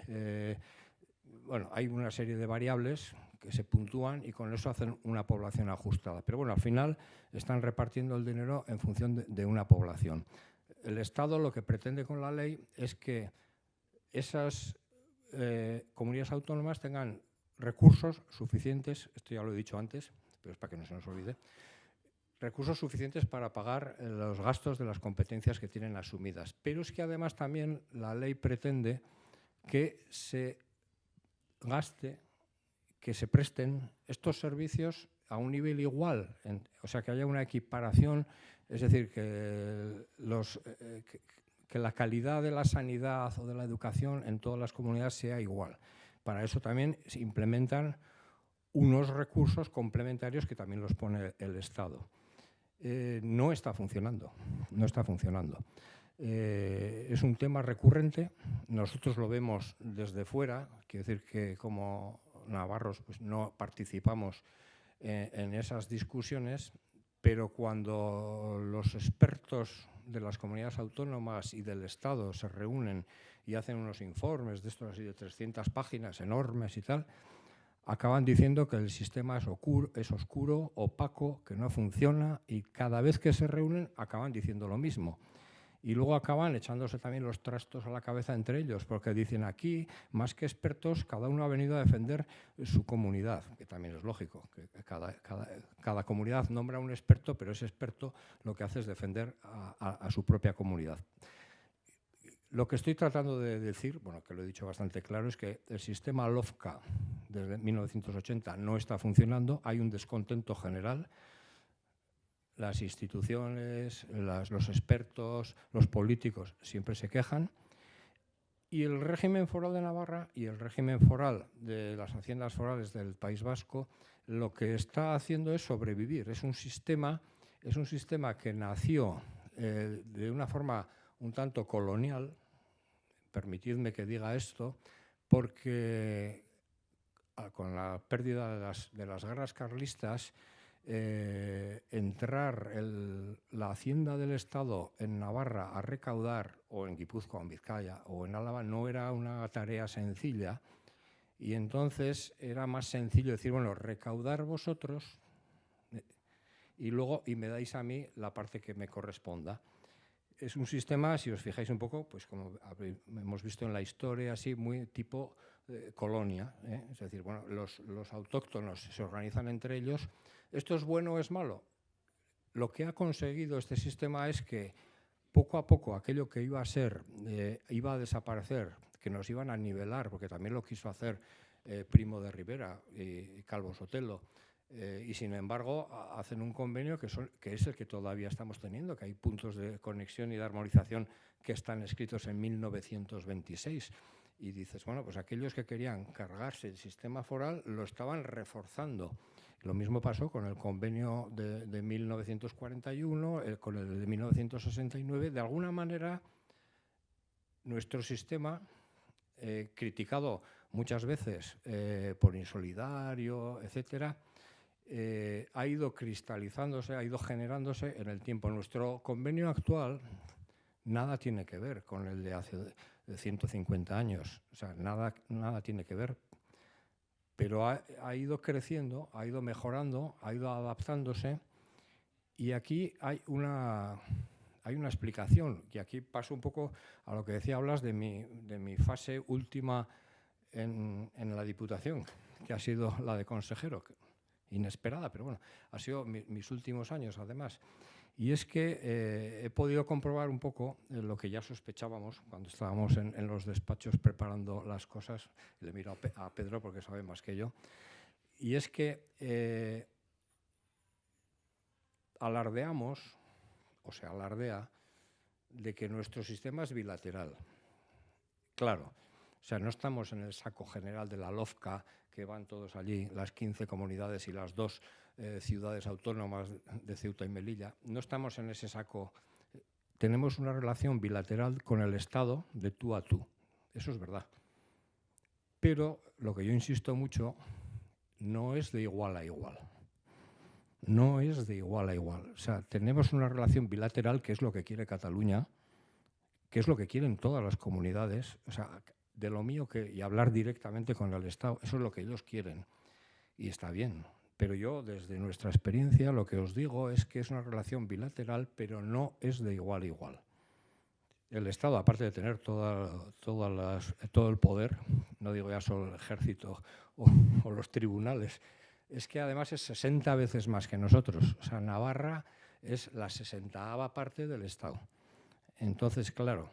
Speaker 3: bueno, hay una serie de variables que se puntúan y con eso hacen una población ajustada. Pero bueno, al final están repartiendo el dinero en función de una población. El Estado lo que pretende con la ley es que esas comunidades autónomas tengan recursos suficientes, esto ya lo he dicho antes, pero es para que no se nos olvide, recursos suficientes para pagar los gastos de las competencias que tienen asumidas. Pero es que además también la ley pretende que se gaste, que se presten estos servicios a un nivel igual, o sea, que haya una equiparación, es decir, que la calidad de la sanidad o de la educación en todas las comunidades sea igual. Para eso también se implementan unos recursos complementarios que también los pone el Estado. No está funcionando, no está funcionando. Es un tema recurrente, nosotros lo vemos desde fuera, quiero decir que como navarros pues no participamos en esas discusiones, pero cuando los expertos de las comunidades autónomas y del Estado se reúnen y hacen unos informes de estos así de 300 páginas enormes y tal, acaban diciendo que el sistema es oscuro, opaco, que no funciona, y cada vez que se reúnen acaban diciendo lo mismo. Y luego acaban echándose también los trastos a la cabeza entre ellos, porque dicen aquí, más que expertos, cada uno ha venido a defender su comunidad, que también es lógico, que cada comunidad nombra a un experto, pero ese experto lo que hace es defender a su propia comunidad. Lo que estoy tratando de decir, bueno, que lo he dicho bastante claro, es que el sistema LOFCA desde 1980 no está funcionando, hay un descontento general. Las instituciones, los expertos, los políticos siempre se quejan, y el régimen foral de Navarra y el régimen foral de las haciendas forales del País Vasco lo que está haciendo es sobrevivir. Es un sistema que nació de una forma un tanto colonial, permitidme que diga esto, porque con la pérdida de las guerras carlistas, entrar la hacienda del Estado en Navarra a recaudar, o en Guipúzcoa, o en Vizcaya, o en Álava, no era una tarea sencilla, y entonces era más sencillo decir, bueno, recaudar vosotros y me dais a mí la parte que me corresponda. Es un sistema, si os fijáis un poco, pues como hemos visto en la historia, así muy tipo colonia, ¿eh? Es decir, bueno, los autóctonos se organizan entre ellos. ¿Esto es bueno o es malo? Lo que ha conseguido este sistema es que poco a poco aquello que iba a ser, iba a desaparecer, que nos iban a nivelar, porque también lo quiso hacer Primo de Rivera y Calvo Sotelo, y sin embargo hacen un convenio que es el que todavía estamos teniendo, que hay puntos de conexión y de armonización que están escritos en 1926. Y dices, bueno, pues aquellos que querían cargarse el sistema foral lo estaban reforzando. Lo mismo pasó con el convenio de 1941, con el de 1969. De alguna manera, nuestro sistema, criticado muchas veces por insolidario, etcétera, ha ido cristalizándose, ha ido generándose en el tiempo. Nuestro convenio actual nada tiene que ver con el de hace 150 años, o sea, nada tiene que ver, pero ha ido creciendo, ha ido mejorando, ha ido adaptándose, y aquí hay una explicación, y aquí paso un poco a lo que decía, hablas de mi fase última en la Diputación, que ha sido la de consejero, inesperada, pero bueno, ha sido mis últimos años además. Y es que he podido comprobar un poco lo que ya sospechábamos cuando estábamos en los despachos preparando las cosas. Le miro a Pedro porque sabe más que yo. Y es que alardeamos, o se alardea, de que nuestro sistema es bilateral. Claro, O sea, no estamos en el saco general de la LOFCA, que van todos allí, las 15 comunidades y las 2 ciudades autónomas de Ceuta y Melilla. No estamos en ese saco. Tenemos una relación bilateral con el Estado de tú a tú. Eso es verdad. Pero lo que yo insisto mucho, no es de igual a igual. No es de igual a igual. O sea, tenemos una relación bilateral, que es lo que quiere Cataluña, que es lo que quieren todas las comunidades. O sea, de lo mío y hablar directamente con el Estado, eso es lo que ellos quieren. Y está bien. Pero yo, desde nuestra experiencia, lo que os digo es que es una relación bilateral, pero no es de igual a igual. El Estado, aparte de tener todo el poder, no digo ya solo el ejército o los tribunales, es que además es 60 veces más que nosotros. O sea, Navarra es la 60ª parte del Estado. Entonces, claro,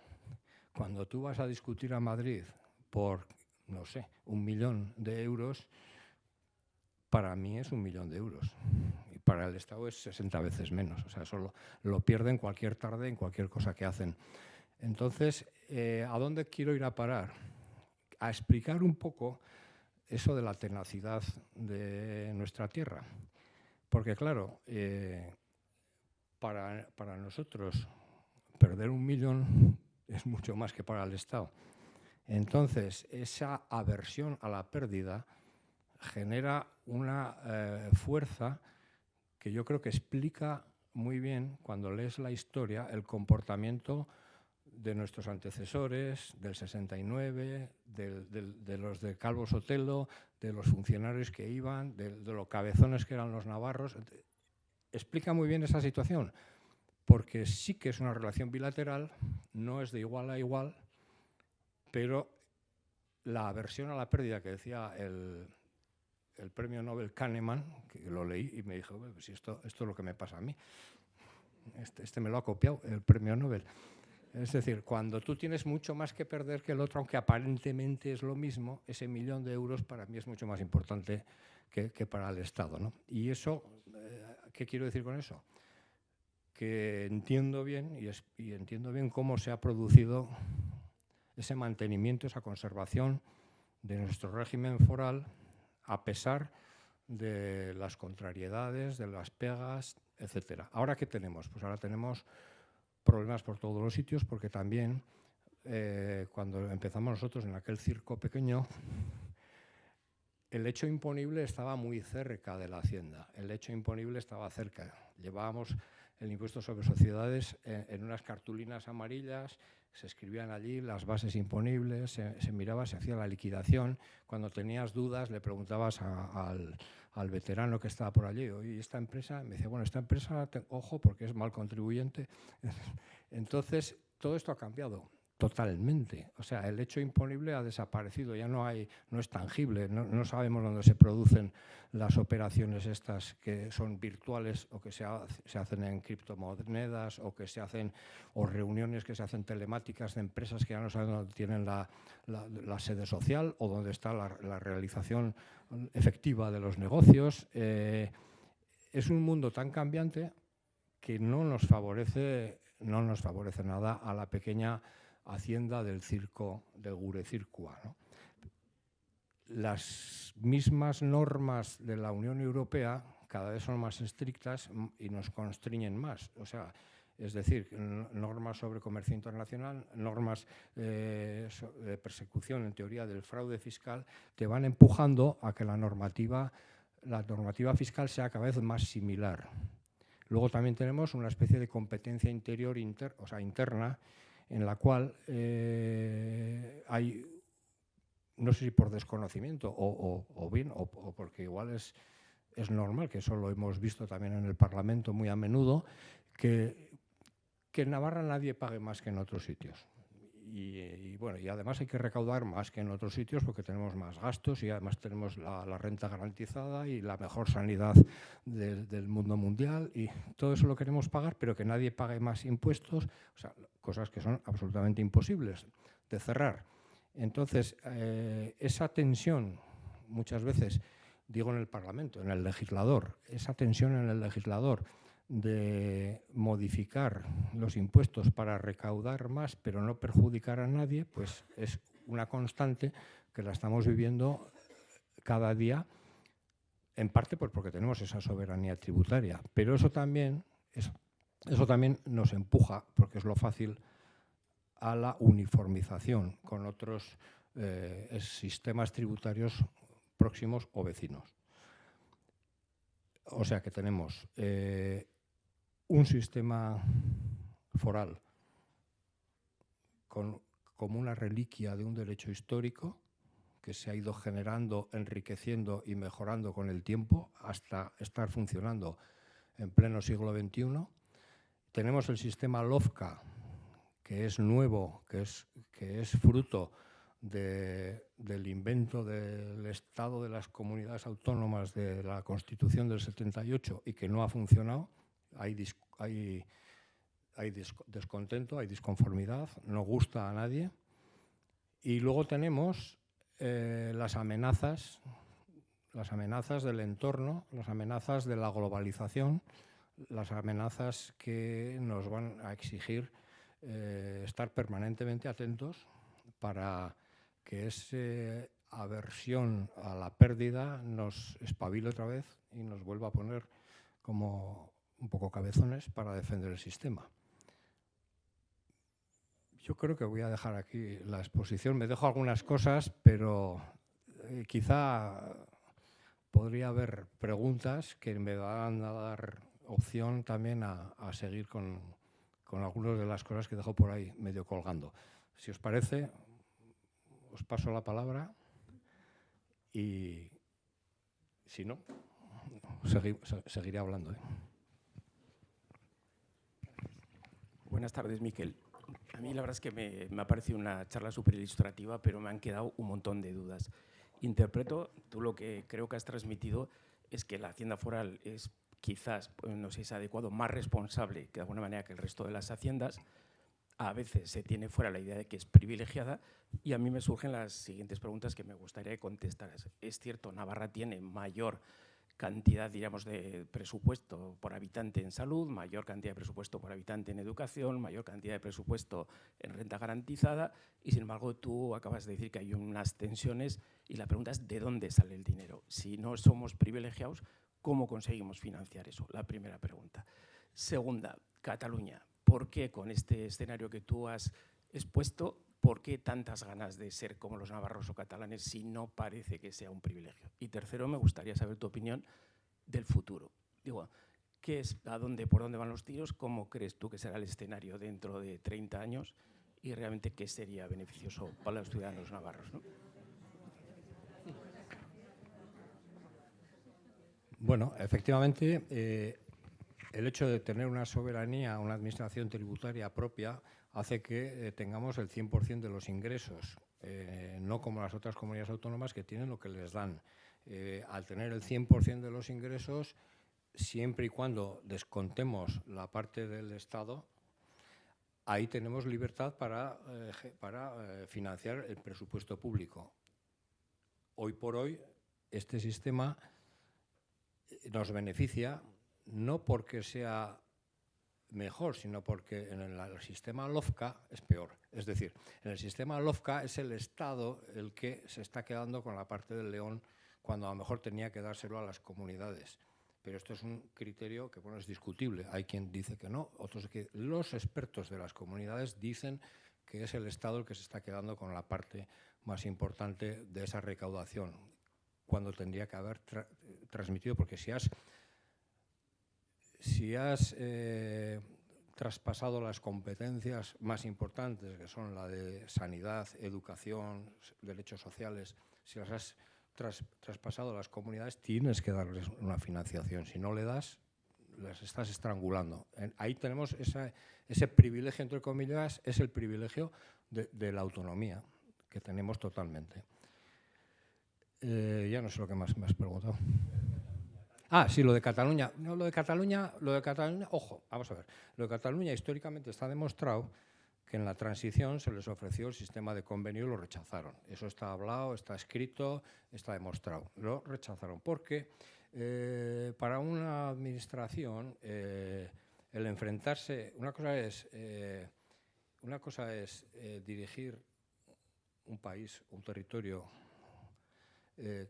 Speaker 3: cuando tú vas a discutir a Madrid por, no sé, 1 millón de euros, para mí es 1 millón de euros. Y para el Estado es 60 veces menos. O sea, eso lo pierden cualquier tarde en cualquier cosa que hacen. Entonces, ¿a dónde quiero ir a parar? A explicar un poco eso de la tenacidad de nuestra tierra. Porque, claro, para nosotros perder 1 millón es mucho más que para el Estado. Entonces, esa aversión a la pérdida genera una fuerza que yo creo que explica muy bien, cuando lees la historia, el comportamiento de nuestros antecesores, del 69, de los de Calvo Sotelo, de los funcionarios que iban, de los cabezones que eran los navarros. Explica muy bien esa situación, porque sí que es una relación bilateral, no es de igual a igual, pero la aversión a la pérdida que decía el premio Nobel Kahneman, que lo leí y me dijo, pues esto es lo que me pasa a mí. Este me lo ha copiado, el premio Nobel. Es decir, cuando tú tienes mucho más que perder que el otro, aunque aparentemente es lo mismo, ese 1 millón de euros para mí es mucho más importante que para el Estado, ¿no? Y eso, ¿qué quiero decir con eso? Que entiendo bien y entiendo bien cómo se ha producido ese mantenimiento, esa conservación de nuestro régimen foral, a pesar de las contrariedades, de las pegas, etcétera. ¿Ahora qué tenemos? Pues ahora tenemos problemas por todos los sitios, porque también cuando empezamos nosotros en aquel circo pequeño, el hecho imponible estaba muy cerca de la Hacienda. El hecho imponible estaba cerca. Llevábamos el impuesto sobre sociedades en unas cartulinas amarillas, se escribían allí las bases imponibles, se miraba, se hacía la liquidación. Cuando tenías dudas le preguntabas al veterano que estaba por allí, oye, ¿esta empresa? Me decía, bueno, esta empresa, ojo, porque es mal contribuyente. Entonces, todo esto ha cambiado totalmente. O sea, el hecho imponible ha desaparecido, ya no es tangible, no sabemos dónde se producen las operaciones estas que son virtuales o que se hacen en criptomonedas o que se hacen, o reuniones que se hacen telemáticas de empresas que ya no saben dónde tienen la sede social o dónde está la realización efectiva de los negocios. Es un mundo tan cambiante que no nos favorece nada a la pequeña hacienda del circo de Gurecircua, ¿no? Las mismas normas de la Unión Europea cada vez son más estrictas y nos constriñen más. O sea, es decir, normas sobre comercio internacional, normas de persecución en teoría del fraude fiscal, te van empujando a que la normativa fiscal sea cada vez más similar. Luego también tenemos una especie de competencia interior, interna, en la cual hay, no sé si por desconocimiento o porque igual es normal, que eso lo hemos visto también en el Parlamento muy a menudo, que en Navarra nadie pague más que en otros sitios. Y bueno, y además hay que recaudar más que en otros sitios porque tenemos más gastos y además tenemos la renta garantizada y la mejor sanidad del mundo mundial, y todo eso lo queremos pagar, pero que nadie pague más impuestos, o sea, cosas que son absolutamente imposibles de cerrar. Entonces, esa tensión, muchas veces, digo en el Parlamento, en el legislador, esa tensión en el legislador de modificar los impuestos para recaudar más pero no perjudicar a nadie, pues es una constante que la estamos viviendo cada día, en parte pues porque tenemos esa soberanía tributaria, pero eso también nos empuja, porque es lo fácil, a la uniformización con otros sistemas tributarios próximos o vecinos. O sea que tenemos un sistema foral como una reliquia de un derecho histórico que se ha ido generando, enriqueciendo y mejorando con el tiempo hasta estar funcionando en pleno siglo XXI. Tenemos el sistema LOFCA, que es nuevo, que es fruto del invento del Estado de las comunidades autónomas de la Constitución del 78 y que no ha funcionado. Hay descontento, hay disconformidad, no gusta a nadie. Y luego tenemos las amenazas del entorno, las amenazas de la globalización, las amenazas que nos van a exigir estar permanentemente atentos para que esa aversión a la pérdida nos espabile otra vez y nos vuelva a poner como un poco cabezones para defender el sistema. Yo creo que voy a dejar aquí la exposición. Me dejo algunas cosas, pero quizá podría haber preguntas que me van a dar opción también a seguir con algunas de las cosas que dejo por ahí medio colgando. Si os parece, os paso la palabra y si no, seguiré hablando.
Speaker 4: Buenas tardes, Miquel. A mí la verdad es que me ha parecido una charla súper ilustrativa, pero me han quedado un montón de dudas. Interpreto, tú lo que creo que has transmitido es que la Hacienda Foral es quizás, no sé si es adecuado, más responsable que de alguna manera que el resto de las haciendas. A veces se tiene fuera la idea de que es privilegiada y a mí me surgen las siguientes preguntas que me gustaría contestar. Es cierto, Navarra tiene mayor cantidad, diríamos, de presupuesto por habitante en salud, mayor cantidad de presupuesto por habitante en educación, mayor cantidad de presupuesto en renta garantizada y, sin embargo, tú acabas de decir que hay unas tensiones y la pregunta es ¿de dónde sale el dinero? Si no somos privilegiados, ¿cómo conseguimos financiar eso? La primera pregunta. Segunda, Cataluña. ¿Por qué con este escenario que tú has expuesto, por qué tantas ganas de ser como los navarros o catalanes si no parece que sea un privilegio? Y tercero, me gustaría saber tu opinión del futuro. Digo, ¿qué es, por dónde van los tiros? ¿Cómo crees tú que será el escenario dentro de 30 años? Y realmente, ¿qué sería beneficioso para los ciudadanos navarros, ¿no?
Speaker 3: Bueno, efectivamente, el hecho de tener una soberanía, una administración tributaria propia, hace que tengamos el 100% de los ingresos, no como las otras comunidades autónomas que tienen lo que les dan. Al tener el 100% de los ingresos, siempre y cuando descontemos la parte del Estado, ahí tenemos libertad para financiar el presupuesto público. Hoy por hoy, este sistema nos beneficia no porque sea mejor, sino porque en el sistema LOFCA es peor. Es decir, en el sistema LOFCA es el Estado el que se está quedando con la parte del león cuando a lo mejor tenía que dárselo a las comunidades. Pero esto es un criterio que bueno, es discutible. Hay quien dice que no, otros que los expertos de las comunidades dicen que es el Estado el que se está quedando con la parte más importante de esa recaudación, cuando tendría que haber transmitido, porque si has traspasado las competencias más importantes, que son la de sanidad, educación, derechos sociales, si las has traspasado a las comunidades, tienes que darles una financiación. Si no le das, las estás estrangulando. Ahí tenemos ese privilegio, entre comillas, es el privilegio de la autonomía que tenemos totalmente. Ya no sé lo que más me has preguntado. Ah, sí, lo de Cataluña. No, lo de Cataluña, ojo, vamos a ver. Lo de Cataluña históricamente está demostrado que en la transición se les ofreció el sistema de convenio y lo rechazaron. Eso está hablado, está escrito, está demostrado. Lo rechazaron porque para una administración el enfrentarse, una cosa es dirigir un país, un territorio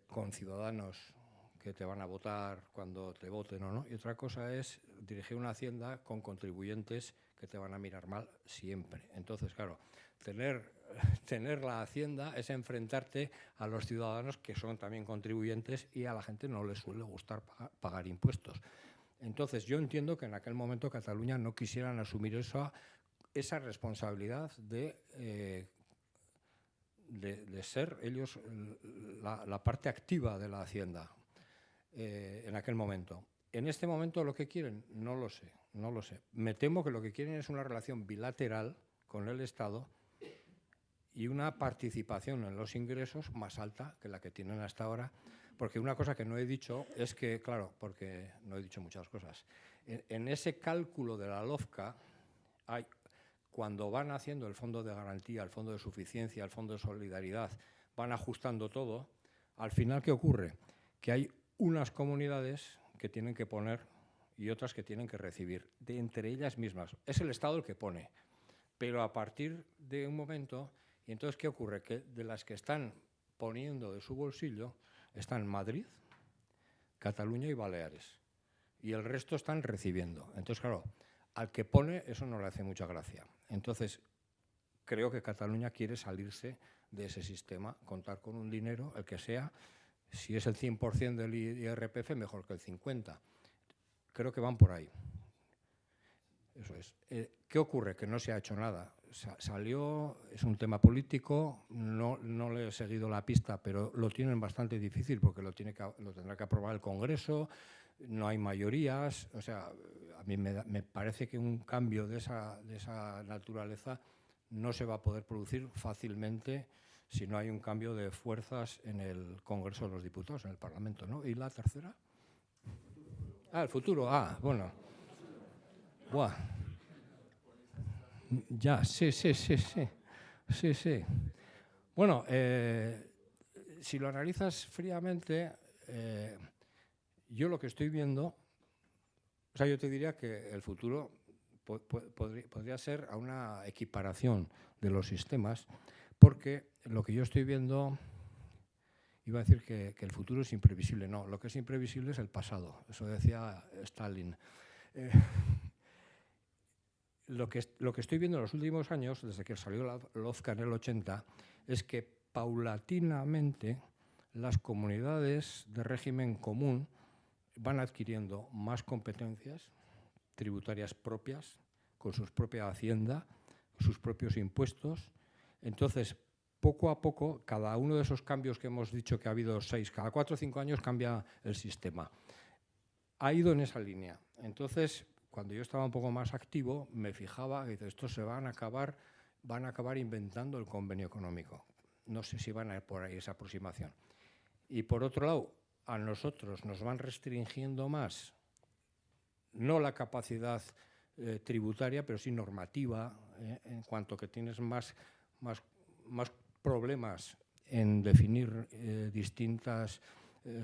Speaker 3: con ciudadanos que te van a votar cuando te voten o no, y otra cosa es dirigir una hacienda con contribuyentes que te van a mirar mal siempre. Entonces, claro, tener la hacienda es enfrentarte a los ciudadanos que son también contribuyentes y a la gente no les suele gustar pagar impuestos. Entonces, yo entiendo que en aquel momento Cataluña no quisieran asumir esa responsabilidad de ser ellos la parte activa de la hacienda en aquel momento. En este momento lo que quieren, no lo sé. Me temo que lo que quieren es una relación bilateral con el Estado y una participación en los ingresos más alta que la que tienen hasta ahora, porque una cosa que no he dicho es que, claro, porque no he dicho muchas cosas, en ese cálculo de la LOFCA, cuando van haciendo el fondo de garantía, el fondo de suficiencia, el fondo de solidaridad, van ajustando todo, al final, ¿qué ocurre? Que hay unas comunidades que tienen que poner y otras que tienen que recibir, de entre ellas mismas. Es el Estado el que pone, pero a partir de un momento, y entonces, ¿qué ocurre? Que de las que están poniendo de su bolsillo están Madrid, Cataluña y Baleares, y el resto están recibiendo. Entonces, claro, al que pone eso no le hace mucha gracia. Entonces, creo que Cataluña quiere salirse de ese sistema, contar con un dinero, el que sea. Si es el 100% del IRPF, mejor que el 50%. Creo que van por ahí. Eso es. ¿Qué ocurre? Que no se ha hecho nada. Salió, es un tema político, no le he seguido la pista, pero lo tienen bastante difícil porque lo tendrá que aprobar el Congreso, no hay mayorías. O sea, a mí me parece que un cambio de esa naturaleza no se va a poder producir fácilmente si no hay un cambio de fuerzas en el Congreso de los Diputados, en el Parlamento, ¿no? ¿Y la tercera? El futuro. Bueno. Buah. Ya, sí. Bueno, si lo analizas fríamente, yo lo que estoy viendo, o sea, yo te diría que el futuro podría ser a una equiparación de los sistemas, porque lo que yo estoy viendo, iba a decir que el futuro es imprevisible. No, lo que es imprevisible es el pasado. Eso decía Stalin. Lo que estoy viendo en los últimos años, desde que salió la LOFCA en el 80, es que paulatinamente las comunidades de régimen común van adquiriendo más competencias tributarias propias, con su propia hacienda, sus propios impuestos. Entonces, poco a poco, cada uno de esos cambios que hemos dicho que ha habido 6, cada 4 o 5 años cambia el sistema. Ha ido en esa línea. Entonces, cuando yo estaba un poco más activo, me fijaba que estos se van a acabar inventando el convenio económico. No sé si van a ir por ahí esa aproximación. Y por otro lado, a nosotros nos van restringiendo más, no la capacidad tributaria, pero sí normativa, en cuanto que tienes más problemas en definir distintas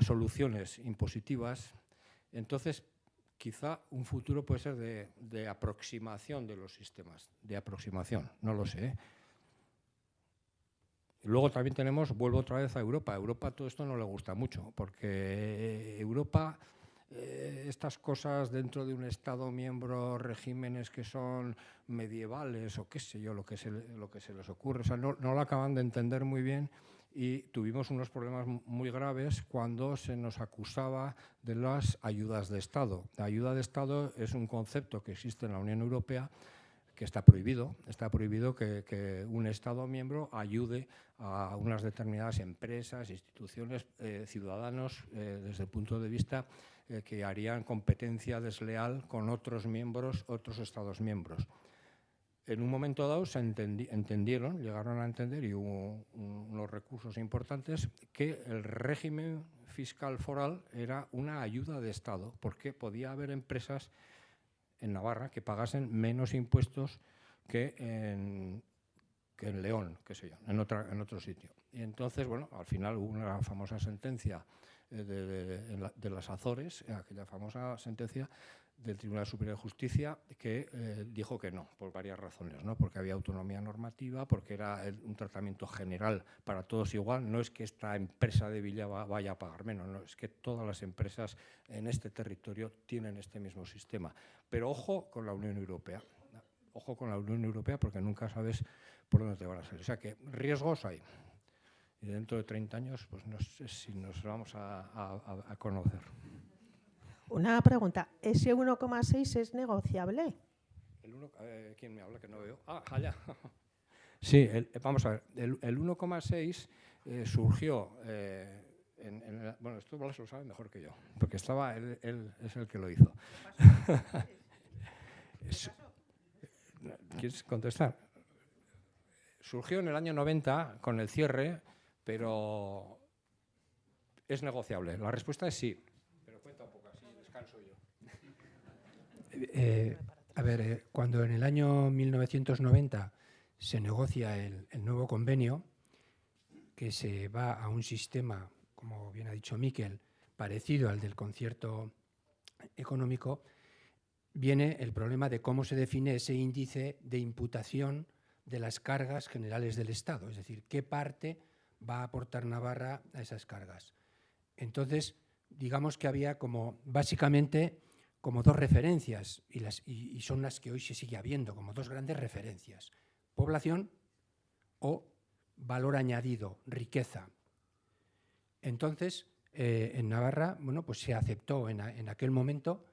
Speaker 3: soluciones impositivas. Entonces, quizá un futuro puede ser de aproximación de los sistemas, de aproximación, no lo sé. Luego también vuelvo otra vez a Europa. A Europa todo esto no le gusta mucho, porque Europa, estas cosas dentro de un Estado miembro, regímenes que son medievales o qué sé yo, lo que se les ocurre, o sea, no lo acaban de entender muy bien. Y tuvimos unos problemas muy graves cuando se nos acusaba de las ayudas de Estado. La ayuda de Estado es un concepto que existe en la Unión Europea que está prohibido. Está prohibido que un Estado miembro ayude a unas determinadas empresas, instituciones, ciudadanos, desde el punto de vista que harían competencia desleal con otros miembros, otros Estados miembros. En un momento dado llegaron a entender, y hubo unos recursos importantes, que el régimen fiscal foral era una ayuda de Estado, porque podía haber empresas en Navarra que pagasen menos impuestos que en León, qué sé yo, en otro sitio. Y entonces, bueno, al final hubo una famosa sentencia de las Azores, aquella famosa sentencia del Tribunal Superior de Justicia que dijo que no, por varias razones, ¿no? Porque había autonomía normativa, porque era un tratamiento general para todos igual. No es que esta empresa de Villa vaya a pagar menos, no, es que todas las empresas en este territorio tienen este mismo sistema. Pero ojo con la Unión Europea. Ojo con la Unión Europea porque nunca sabes por dónde te van a salir. O sea que riesgos hay. Y dentro de 30 años, pues no sé si nos vamos a conocer.
Speaker 5: Una pregunta, ¿ese 1,6 es negociable?
Speaker 3: ¿Quién me habla? Que no veo. Allá. Sí, vamos a ver, el 1,6 surgió, bueno, esto Blas lo sabe mejor que yo, porque estaba, él es el que lo hizo. ¿Quieres contestar? Surgió en el año 90 con el cierre, pero es negociable. La respuesta es sí. Pero cuenta un poco, así descanso yo.
Speaker 2: Cuando en el año 1990 se negocia el nuevo convenio, que se va a un sistema, como bien ha dicho Miquel, parecido al del concierto económico, viene el problema de cómo se define ese índice de imputación de las cargas generales del Estado, es decir, qué parte va a aportar Navarra a esas cargas. Entonces, digamos que había básicamente dos referencias, y son las que hoy se sigue habiendo, como dos grandes referencias: población o valor añadido, riqueza. Entonces, en Navarra, bueno, pues se aceptó en aquel momento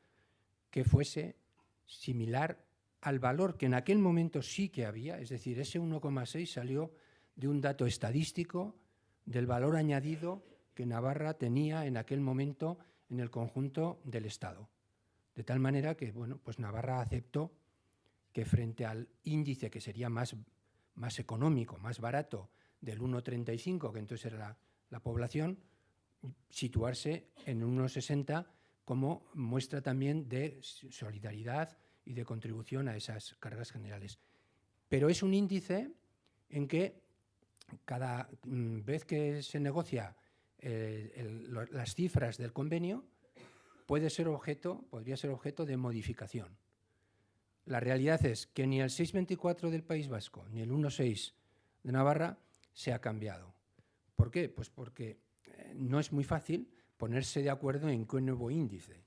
Speaker 2: que fuese similar al valor que en aquel momento sí que había, es decir, ese 1,6 salió de un dato estadístico del valor añadido que Navarra tenía en aquel momento en el conjunto del Estado. De tal manera que, bueno, pues Navarra aceptó que frente al índice que sería más económico, más barato, del 1,35, que entonces era la población, situarse en 1,60 como muestra también de solidaridad y de contribución a esas cargas generales. Pero es un índice en que cada vez que se negocia las cifras del convenio podría ser objeto de modificación. La realidad es que ni el 6,24 del País Vasco ni el 1,6 de Navarra se ha cambiado. ¿Por qué? Pues porque no es muy fácil ponerse de acuerdo en qué nuevo índice.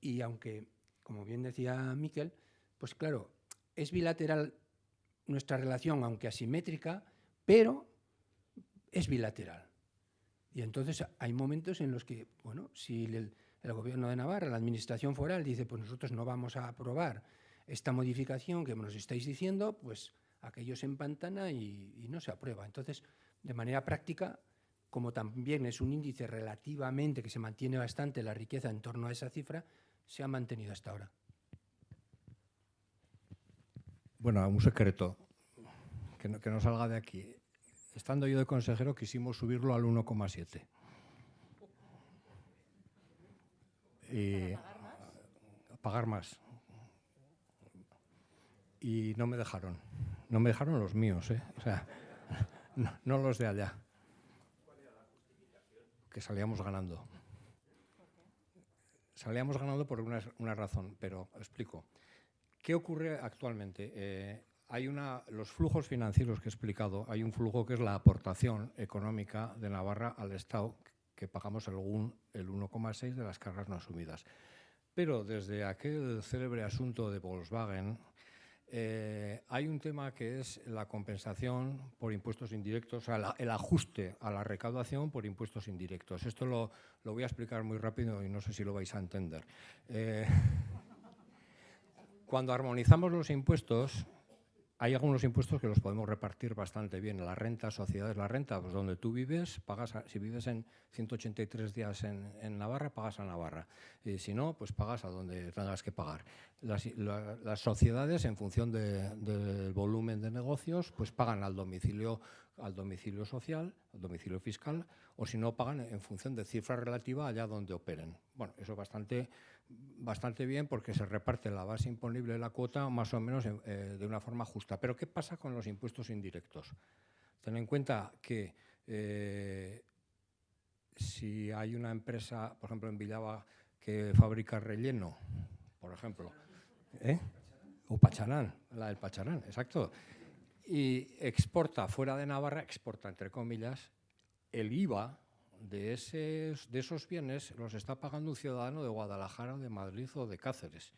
Speaker 2: Y aunque, como bien decía Miquel, pues claro, es bilateral nuestra relación, aunque asimétrica, pero es bilateral. Y entonces hay momentos en los que, bueno, si el Gobierno de Navarra, la Administración foral, dice, pues nosotros no vamos a aprobar esta modificación que nos estáis diciendo, pues aquello se empantana y no se aprueba. Entonces, de manera práctica, como también es un índice relativamente que se mantiene bastante la riqueza en torno a esa cifra, se ha mantenido hasta ahora.
Speaker 3: Bueno, un secreto, que no salga de aquí. Estando yo de consejero, quisimos subirlo al 1,7. Y pagar más. Y no me dejaron. No me dejaron los míos, ¿eh? O sea, no los de allá. Que salíamos ganando. Salíamos ganando por una razón, pero explico. ¿Qué ocurre actualmente? Los flujos financieros que he explicado, hay un flujo que es la aportación económica de Navarra al Estado, que pagamos el 1,6 de las cargas no asumidas. Pero desde aquel célebre asunto de Volkswagen, hay un tema que es la compensación por impuestos indirectos, o sea, el ajuste a la recaudación por impuestos indirectos. Esto lo voy a explicar muy rápido y no sé si lo vais a entender. Cuando armonizamos los impuestos, hay algunos impuestos que los podemos repartir bastante bien. La renta, sociedades, la renta, pues donde tú vives, pagas si vives en 183 días en Navarra, pagas a Navarra. Y si no, pues pagas a donde tengas que pagar. Las sociedades, en función del volumen de negocios, pues pagan al domicilio social, al domicilio fiscal, o si no, pagan en función de cifra relativa allá donde operen. Bueno, eso bastante bien porque se reparte la base imponible de la cuota más o menos de una forma justa. Pero ¿qué pasa con los impuestos indirectos? Ten en cuenta que si hay una empresa, por ejemplo, en Villava, que fabrica relleno, por ejemplo, o Pacharán, la del Pacharán, exacto, y exporta fuera de Navarra, exporta entre comillas, el IVA de esos bienes los está pagando un ciudadano de Guadalajara, de Madrid o de Cáceres,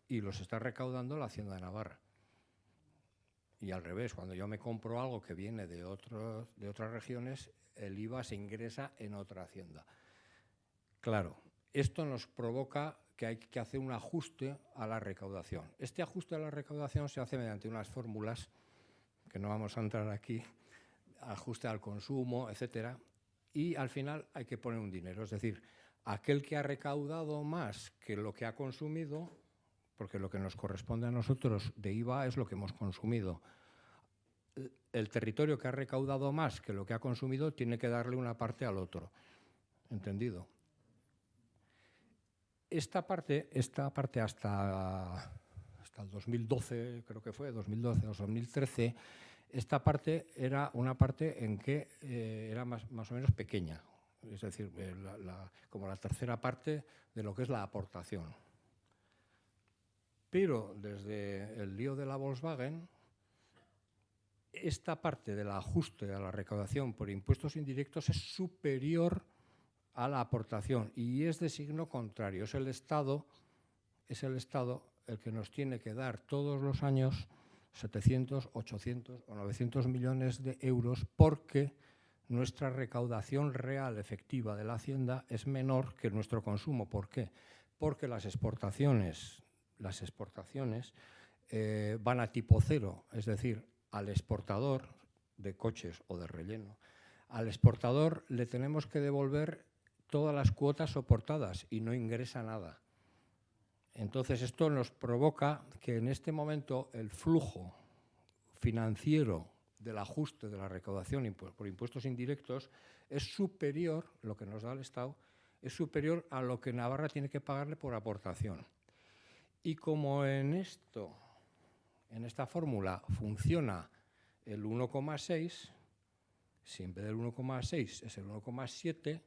Speaker 3: y los está recaudando la Hacienda de Navarra. Y al revés, cuando yo me compro algo que viene de otras regiones, el IVA se ingresa en otra hacienda. Claro, esto nos provoca que hay que hacer un ajuste a la recaudación. Este ajuste a la recaudación se hace mediante unas fórmulas, que no vamos a entrar aquí, ajuste al consumo, etcétera, y al final hay que poner un dinero. Es decir, aquel que ha recaudado más que lo que ha consumido, porque lo que nos corresponde a nosotros de IVA es lo que hemos consumido. El territorio que ha recaudado más que lo que ha consumido tiene que darle una parte al otro. ¿Entendido? Esta parte hasta el 2012, creo que fue, 2012 o 2013, esta parte era una parte en que era más o menos pequeña. Es decir, como la tercera parte de lo que es la aportación. Pero desde el lío de la Volkswagen, esta parte del ajuste a la recaudación por impuestos indirectos es superior a la aportación y es de signo contrario. Es el Estado el que nos tiene que dar todos los años 700, 800 o 900 millones de euros porque nuestra recaudación real efectiva de la Hacienda es menor que nuestro consumo. ¿Por qué? Porque las exportaciones van a tipo cero, es decir, al exportador de coches o de relleno, al exportador le tenemos que devolver todas las cuotas soportadas y no ingresa nada. Entonces, esto nos provoca que en este momento el flujo financiero del ajuste de la recaudación por impuestos indirectos es superior, lo que nos da el Estado, es superior a lo que Navarra tiene que pagarle por aportación. Y como en esta fórmula funciona el 1,6, si en vez del 1,6 es el 1,7,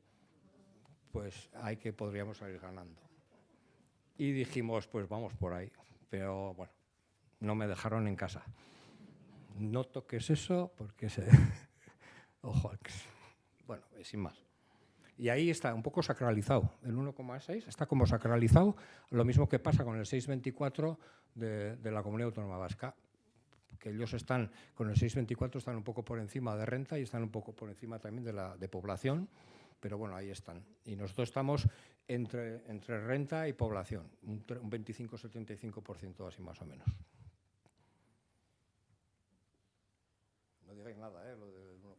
Speaker 3: pues ahí que podríamos salir ganando. Y dijimos, pues vamos por ahí. Pero bueno, no me dejaron en casa. No toques eso porque ojo, bueno, sin más. Y ahí está un poco sacralizado. El 1,6 está como sacralizado, lo mismo que pasa con el 6,24 de la Comunidad Autónoma Vasca, que ellos están, con el 6,24 están un poco por encima de renta y están un poco por encima también de población, pero bueno, ahí están. Y nosotros estamos entre renta y población, un 25-75% así más o menos. No digáis nada, lo del 1,7.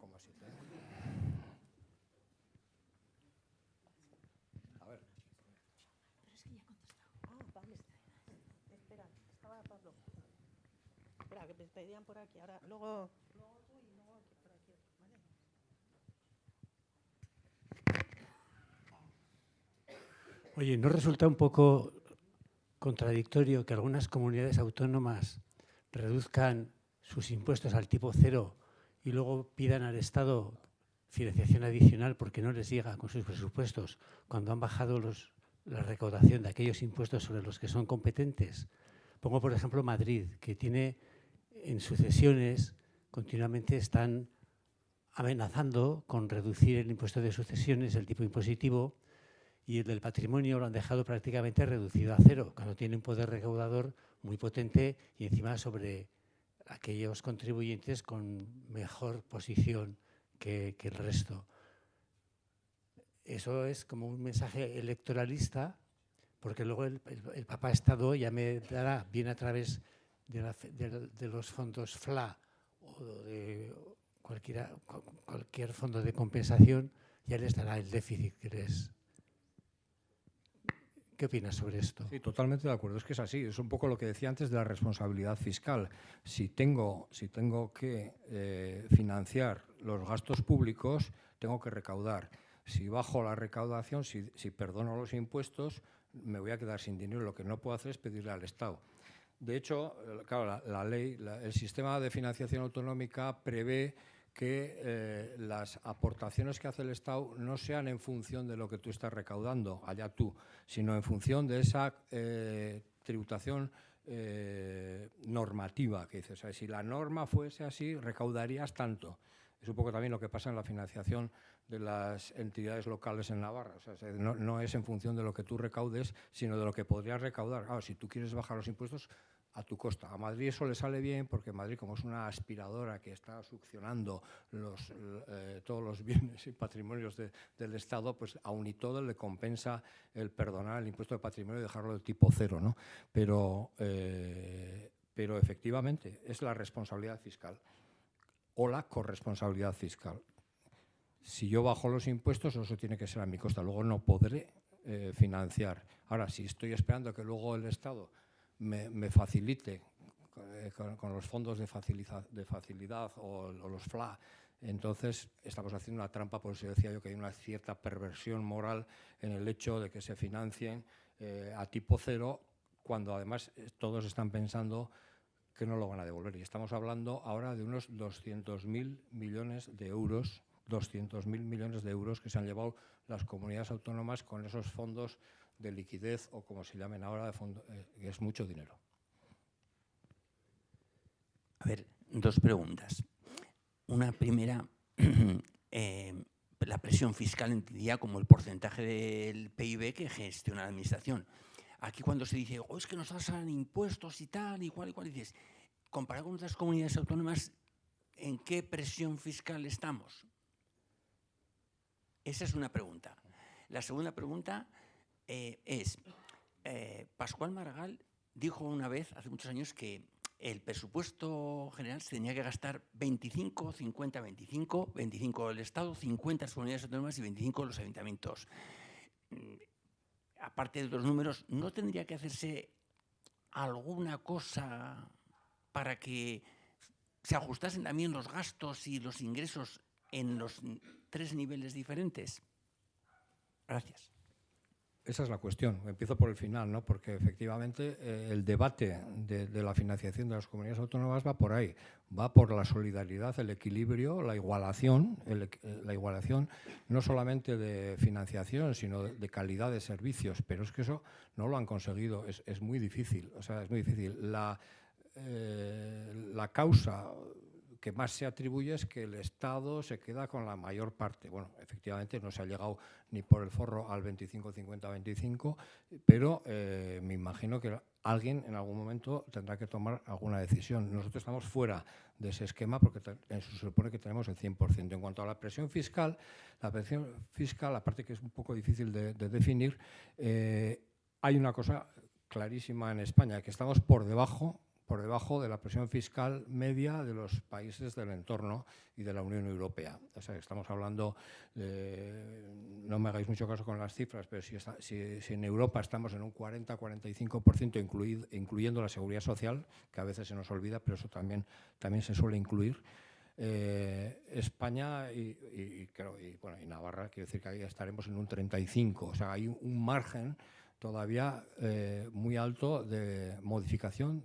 Speaker 3: A ver.
Speaker 5: Pero es que ya he contestado. Vale. Espera, estaba Pablo. Espera, que me pedían por aquí. Ahora, luego tú y luego por aquí, ¿vale?
Speaker 1: Oye, ¿no resulta un poco contradictorio que algunas comunidades autónomas reduzcan sus impuestos al tipo cero y luego pidan al Estado financiación adicional porque no les llega con sus presupuestos cuando han bajado la recaudación de aquellos impuestos sobre los que son competentes? Pongo, por ejemplo, Madrid, que tiene en sucesiones, continuamente están amenazando con reducir el impuesto de sucesiones, el tipo impositivo, y el del patrimonio lo han dejado prácticamente reducido a cero, cuando tiene un poder recaudador muy potente y encima sobre aquellos contribuyentes con mejor posición que el resto. Eso es como un mensaje electoralista, porque luego el Papá Estado ya me dará, bien a través de los fondos FLA o de cualquier fondo de compensación, ya les dará el déficit que les... ¿Qué opinas sobre esto?
Speaker 3: Sí, totalmente de acuerdo. Es que es así. Es un poco lo que decía antes de la responsabilidad fiscal. Si tengo que financiar los gastos públicos, tengo que recaudar. Si bajo la recaudación, si perdono los impuestos, me voy a quedar sin dinero. Lo que no puedo hacer es pedirle al Estado. De hecho, claro, la ley, el sistema de financiación autonómica prevé que las aportaciones que hace el Estado no sean en función de lo que tú estás recaudando, allá tú, sino en función de esa tributación normativa que dices. O sea, si la norma fuese así, recaudarías tanto. Es un poco también lo que pasa en la financiación de las entidades locales en Navarra. O sea, no es en función de lo que tú recaudes, sino de lo que podrías recaudar. Claro, si tú quieres bajar los impuestos, a tu costa. A Madrid eso le sale bien porque Madrid, como es una aspiradora que está succionando todos los bienes y patrimonios del Estado, pues aún y todo le compensa el perdonar el impuesto de patrimonio y dejarlo de tipo cero, ¿no? Pero efectivamente es la responsabilidad fiscal o la corresponsabilidad fiscal. Si yo bajo los impuestos, eso tiene que ser a mi costa. Luego no podré financiar. Ahora, si estoy esperando que luego el Estado me facilite con los fondos de facilidad o los FLA, entonces estamos haciendo una trampa. Por eso decía yo que hay una cierta perversión moral en el hecho de que se financien a tipo cero, cuando además todos están pensando que no lo van a devolver. Y estamos hablando ahora de unos 200.000 millones de euros, 200.000 millones de euros que se han llevado las comunidades autónomas con esos fondos de liquidez, o como se llamen ahora, que es mucho dinero.
Speaker 6: A ver, dos preguntas. Una primera, la presión fiscal entendía como el porcentaje del PIB que gestiona la administración. Aquí cuando se dice, es que nos pasan impuestos y tal, y cual, dices, comparado con otras comunidades autónomas, ¿en qué presión fiscal estamos? Esa es una pregunta. La segunda pregunta es, Pascual Maragall dijo una vez, hace muchos años, que el presupuesto general se tenía que gastar 25, 50, 25, 25 el Estado, 50 las comunidades autónomas y 25 los ayuntamientos. Aparte de los números, ¿no tendría que hacerse alguna cosa para que se ajustasen también los gastos y los ingresos en los tres niveles diferentes? Gracias.
Speaker 3: Esa es la cuestión. Empiezo por el final, ¿no? Porque efectivamente el debate de la financiación de las comunidades autónomas va por ahí. Va por la solidaridad, el equilibrio, la igualación no solamente de financiación, sino de calidad de servicios. Pero es que eso no lo han conseguido. Es muy difícil. O sea, es muy difícil. La causa que más se atribuye es que el Estado se queda con la mayor parte. Bueno, efectivamente no se ha llegado ni por el forro al 25, 50, 25, pero me imagino que alguien en algún momento tendrá que tomar alguna decisión. Nosotros estamos fuera de ese esquema porque se supone que tenemos el 100%. En cuanto a la presión fiscal, aparte que es un poco difícil de definir, hay una cosa clarísima en España, que estamos por debajo de la presión fiscal media de los países del entorno y de la Unión Europea. O sea, estamos hablando, no me hagáis mucho caso con las cifras, pero si en Europa estamos en un 40-45%, incluyendo la seguridad social, que a veces se nos olvida, pero eso también se suele incluir, España y Navarra, quiero decir que ahí estaremos en un 35%. O sea, hay un margen todavía muy alto de modificación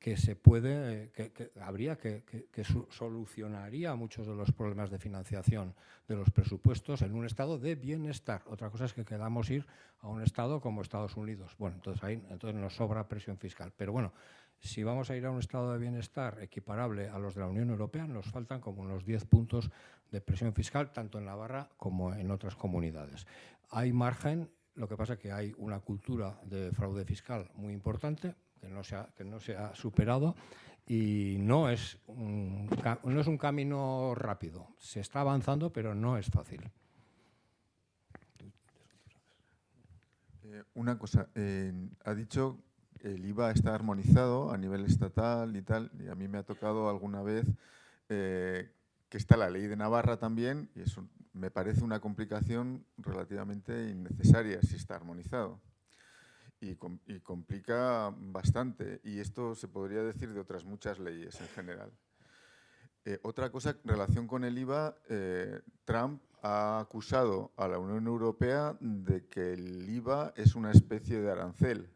Speaker 3: que se puede, que solucionaría muchos de los problemas de financiación de los presupuestos en un estado de bienestar. Otra cosa es que queramos ir a un estado como Estados Unidos. Bueno, entonces nos sobra presión fiscal. Pero bueno, si vamos a ir a un estado de bienestar equiparable a los de la Unión Europea, nos faltan como unos 10 puntos de presión fiscal, tanto en Navarra como en otras comunidades. Hay margen, lo que pasa es que hay una cultura de fraude fiscal muy importante, que no se ha superado, y no es un camino rápido. Se está avanzando, pero no es fácil.
Speaker 7: Una cosa, ha dicho que el IVA está armonizado a nivel estatal y tal, y a mí me ha tocado alguna vez que está la ley de Navarra también, y eso me parece una complicación relativamente innecesaria si está armonizado. Y complica bastante, y esto se podría decir de otras muchas leyes en general. Otra cosa, en relación con el IVA, Trump ha acusado a la Unión Europea de que el IVA es una especie de arancel.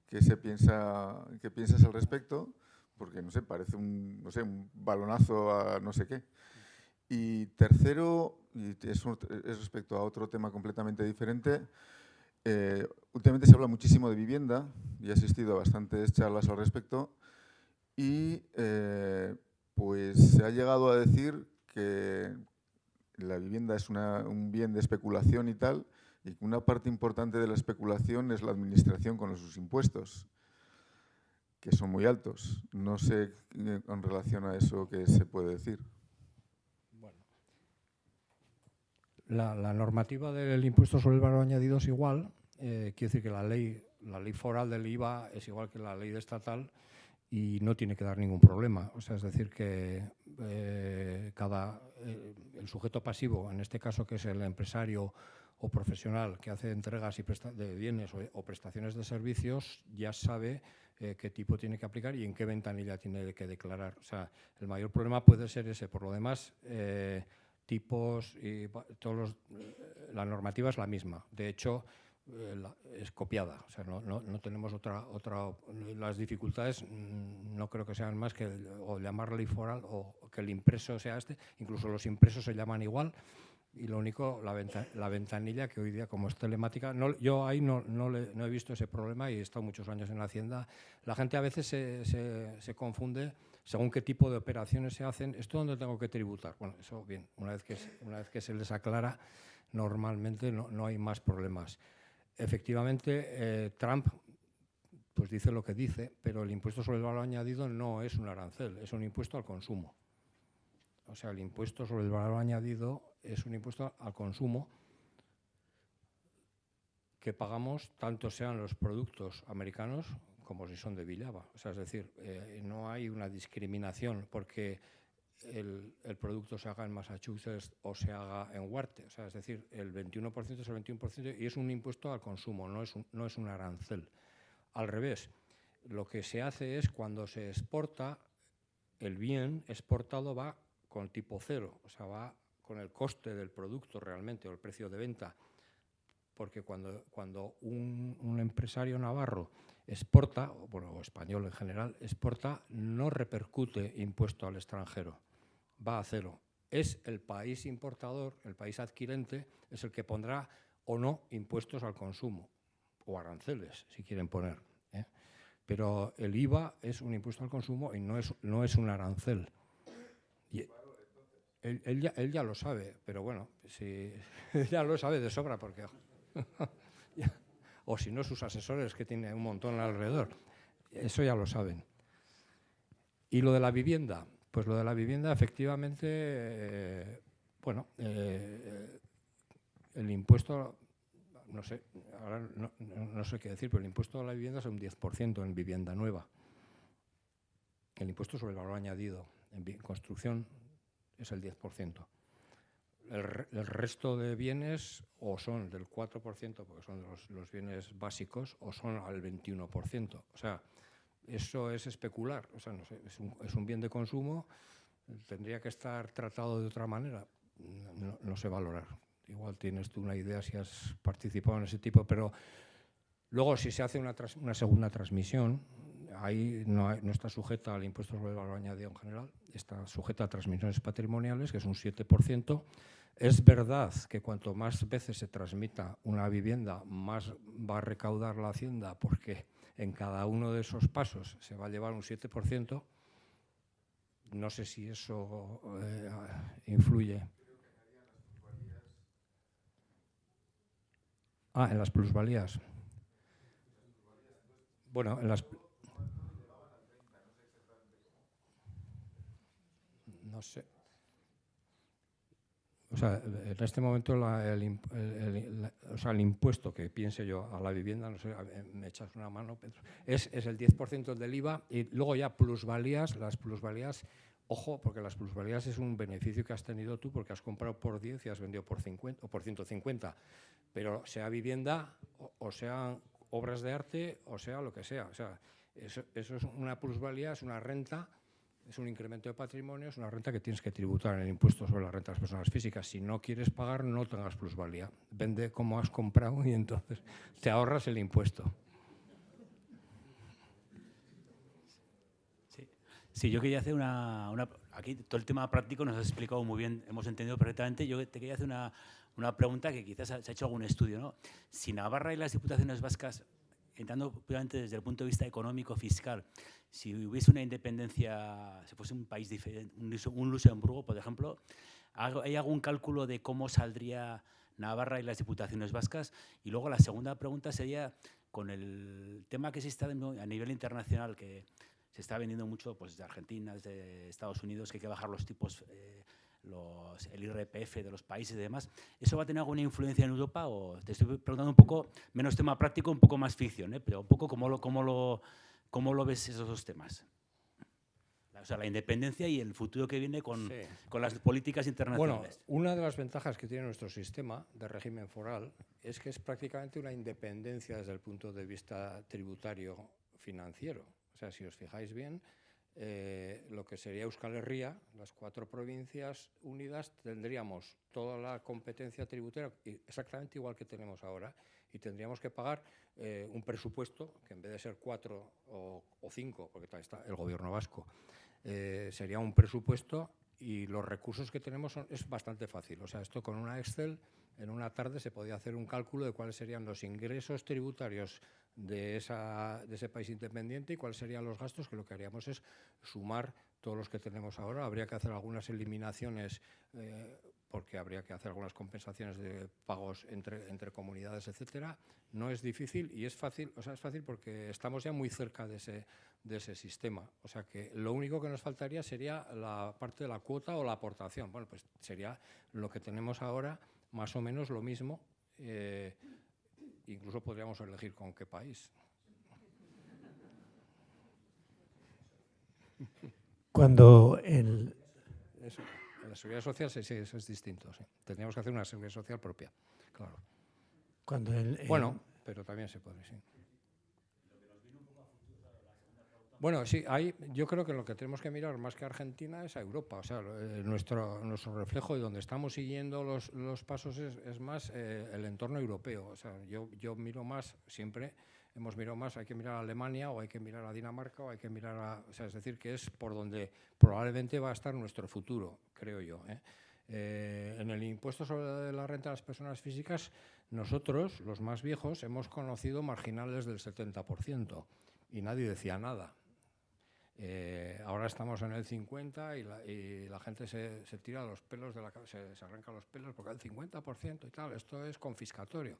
Speaker 7: ¿Qué piensas al respecto? Porque, no sé, parece un balonazo a no sé qué. Y tercero, y es respecto a otro tema completamente diferente, últimamente se habla muchísimo de vivienda y he asistido a bastantes charlas al respecto y pues se ha llegado a decir que la vivienda es un bien de especulación y tal, y que una parte importante de la especulación es la administración con sus impuestos, que son muy altos. No sé en relación a eso qué se puede decir.
Speaker 3: Bueno, la normativa del impuesto sobre el valor añadido es igual, quiere decir que la ley foral del IVA es igual que la ley estatal y no tiene que dar ningún problema. O sea, es decir que el sujeto pasivo, en este caso que es el empresario o profesional que hace entregas de bienes o prestaciones de servicios, ya sabe qué tipo tiene que aplicar y en qué ventanilla tiene que declarar. O sea, el mayor problema puede ser ese. Por lo demás, tipos y la normativa es la misma. De hecho, es copiada. O sea, no tenemos otra. Las dificultades no creo que sean más que o llamar ley foral o que el impreso sea este. Incluso los impresos se llaman igual. Y lo único, la ventanilla, que hoy día como es telemática, yo ahí no he visto ese problema y he estado muchos años en la Hacienda. La gente a veces se confunde según qué tipo de operaciones se hacen. ¿Esto dónde tengo que tributar? Bueno, eso bien, una vez que se les aclara, normalmente no hay más problemas. Efectivamente, Trump pues dice lo que dice, pero el impuesto sobre el valor añadido no es un arancel, es un impuesto al consumo. O sea, el impuesto sobre el valor añadido es un impuesto al consumo que pagamos tanto sean los productos americanos como si son de Villava. O sea, es decir, no hay una discriminación porque el producto se haga en Massachusetts o se haga en Huarte. O sea, es decir, el 21% es el 21% y es un impuesto al consumo, no es un arancel. Al revés, lo que se hace es cuando se exporta, el bien exportado va con tipo cero, o sea, va con el coste del producto realmente o el precio de venta, porque cuando un empresario navarro exporta, o español en general, exporta, no repercute impuesto al extranjero, va a cero. Es el país importador, el país adquirente, es el que pondrá o no impuestos al consumo, o aranceles, si quieren poner. Pero el IVA es un impuesto al consumo y no es un arancel. Y él ya lo sabe, pero bueno, si, ya lo sabe de sobra, porque o si no, sus asesores, que tiene un montón alrededor, eso ya lo saben. Y lo de la vivienda, pues lo de la vivienda, efectivamente, el impuesto, no sé, ahora no sé qué decir, pero el impuesto a la vivienda es un 10% en vivienda nueva. El impuesto sobre el valor añadido en construcción es el 10%. El resto de bienes o son del 4%, porque son los bienes básicos, o son al 21%. O sea, eso es especular. O sea, no sé, es un bien de consumo, tendría que estar tratado de otra manera. No sé valorar. Igual tienes tú una idea si has participado en ese tipo, pero luego si se hace una segunda transmisión, ahí no está sujeta al impuesto sobre el valor añadido en general, está sujeta a transmisiones patrimoniales, que es un 7%. Es verdad que cuanto más veces se transmita una vivienda, más va a recaudar la Hacienda, porque en cada uno de esos pasos se va a llevar un 7%. No sé si eso influye. En las plusvalías. Bueno, en las... No sé. O sea, en este momento el impuesto que piense yo a la vivienda, no sé, me echas una mano, Pedro, es el 10% del IVA y luego ya plusvalías, las plusvalías, ojo, porque las plusvalías es un beneficio que has tenido tú porque has comprado por 10 y has vendido por 50 o por 150, pero sea vivienda o sean obras de arte o sea lo que sea. O sea, eso es una plusvalía, es una renta. Es un incremento de patrimonio, es una renta que tienes que tributar en el impuesto sobre la renta de las personas físicas. Si no quieres pagar, no tengas plusvalía. Vende como has comprado y entonces te ahorras el impuesto.
Speaker 8: Sí, yo quería hacer aquí todo el tema práctico nos has explicado muy bien, hemos entendido perfectamente. Yo te quería hacer una pregunta que quizás se ha hecho algún estudio, ¿no? Si Navarra y las Diputaciones Vascas, entrando puramente desde el punto de vista económico, fiscal, si hubiese una independencia, si fuese un país diferente, un Luxemburgo, por ejemplo, ¿hay algún cálculo de cómo saldría Navarra y las Diputaciones Vascas? Y luego la segunda pregunta sería, con el tema que se está dando a nivel internacional, que se está vendiendo mucho pues, de Argentina, de Estados Unidos, que hay que bajar los tipos, el IRPF de los países y demás, ¿eso va a tener alguna influencia en Europa? O te estoy preguntando un poco, menos tema práctico, un poco más ficción, pero un poco cómo lo ves esos dos temas. O sea, la independencia y el futuro que viene con las políticas internacionales.
Speaker 3: Bueno, una de las ventajas que tiene nuestro sistema de régimen foral es que es prácticamente una independencia desde el punto de vista tributario financiero. O sea, si os fijáis bien, lo que sería Euskal Herria, las 4 provincias unidas, tendríamos toda la competencia tributaria exactamente igual que tenemos ahora y tendríamos que pagar un presupuesto que en vez de ser 4 o 5, porque también está el gobierno vasco, sería un presupuesto y los recursos que tenemos es bastante fácil. O sea, esto con una Excel, en una tarde se podía hacer un cálculo de cuáles serían los ingresos tributarios de ese país independiente y cuáles serían los gastos, que lo que haríamos es sumar todos los que tenemos ahora. Habría que hacer algunas eliminaciones porque habría que hacer algunas compensaciones de pagos entre comunidades, etcétera. No es difícil y es fácil, o sea, es fácil porque estamos ya muy cerca de ese sistema. O sea que lo único que nos faltaría sería la parte de la cuota o la aportación. Bueno, pues sería lo que tenemos ahora, más o menos lo mismo. Incluso podríamos elegir con qué país.
Speaker 1: Cuando
Speaker 3: la seguridad social, sí, eso es distinto. Sí. Tendríamos que hacer una seguridad social propia, claro. Bueno, pero también se puede, sí. Bueno, sí, yo creo que lo que tenemos que mirar más que a Argentina es a Europa. O sea, nuestro reflejo de donde estamos siguiendo los pasos es más el entorno europeo. O sea, yo miro más, siempre hemos mirado más, hay que mirar a Alemania o hay que mirar a Dinamarca o hay que mirar o sea, es decir, que es por donde probablemente va a estar nuestro futuro, creo yo. En el impuesto sobre la renta de las personas físicas, nosotros, los más viejos, hemos conocido marginales del 70% y nadie decía nada. Ahora estamos en el 50% y la gente se tira los pelos de la cabeza, se arranca los pelos porque el 50% y tal, esto es confiscatorio.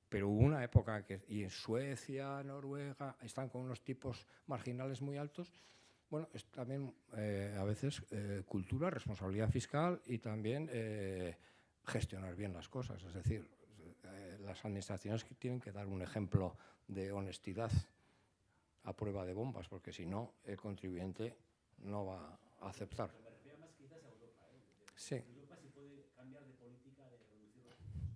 Speaker 3: Pero hubo una época y en Suecia, Noruega, están con unos tipos marginales muy altos. Bueno, es también a veces cultura, responsabilidad fiscal y también gestionar bien las cosas. Es decir, las administraciones tienen que dar un ejemplo de honestidad a prueba de bombas, porque si no, el contribuyente no va a aceptar.
Speaker 8: Me refiero más quizás a Europa.
Speaker 3: Sí.
Speaker 8: ¿Europa se puede cambiar de política de reducir los costos?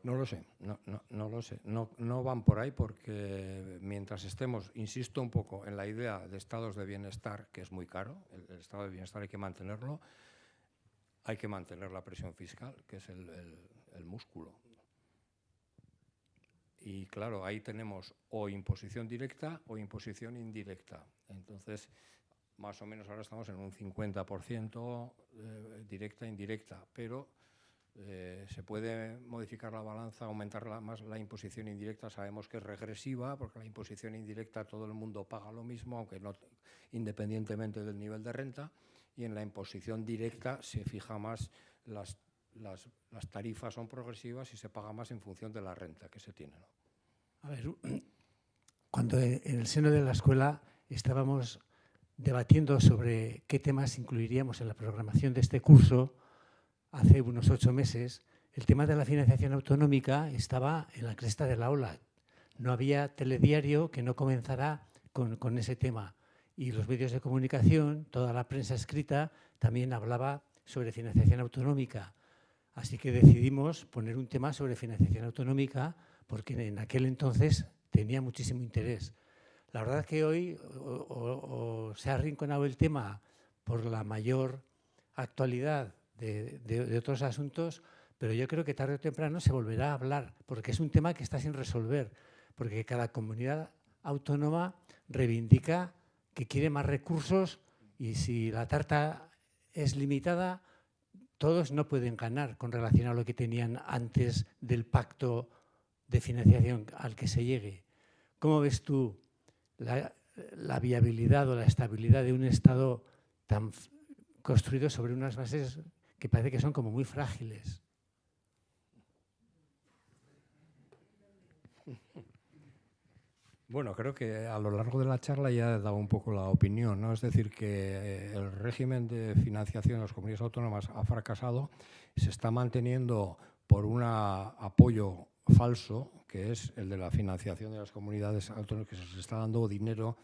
Speaker 3: No lo sé, no lo sé. No van por ahí porque mientras estemos, insisto un poco en la idea de estados de bienestar, que es muy caro, el estado de bienestar hay que mantenerlo, hay que mantener la presión fiscal, que es el músculo. Y claro, ahí tenemos o imposición directa o imposición indirecta. Entonces, más o menos ahora estamos en un 50% directa e indirecta, pero se puede modificar la balanza, aumentar más la imposición indirecta. Sabemos que es regresiva, porque la imposición indirecta todo el mundo paga lo mismo, aunque no independientemente del nivel de renta, y en la imposición directa se fija más, las tarifas son progresivas y se paga más en función de la renta que se tiene, ¿no?
Speaker 1: A ver, cuando en el seno de la escuela estábamos debatiendo sobre qué temas incluiríamos en la programación de este curso, hace unos 8 meses, el tema de la financiación autonómica estaba en la cresta de la ola. No había telediario que no comenzara con ese tema. Y los medios de comunicación, toda la prensa escrita, también hablaba sobre financiación autonómica. Así que decidimos poner un tema sobre financiación autonómica porque en aquel entonces tenía muchísimo interés. La verdad es que hoy o se ha arrinconado el tema por la mayor actualidad de otros asuntos, pero yo creo que tarde o temprano se volverá a hablar, porque es un tema que está sin resolver, porque cada comunidad autónoma reivindica que quiere más recursos y si la tarta es limitada, todos no pueden ganar con relación a lo que tenían antes del pacto de financiación al que se llegue. ¿Cómo ves tú la viabilidad o la estabilidad de un Estado tan construido sobre unas bases que parece que son como muy frágiles?
Speaker 3: Bueno, creo que a lo largo de la charla ya he dado un poco la opinión, ¿no? Es decir, que el régimen de financiación de las comunidades autónomas ha fracasado, se está manteniendo por un apoyo falso, que es el de la financiación de las comunidades autónomas, que se les está dando dinero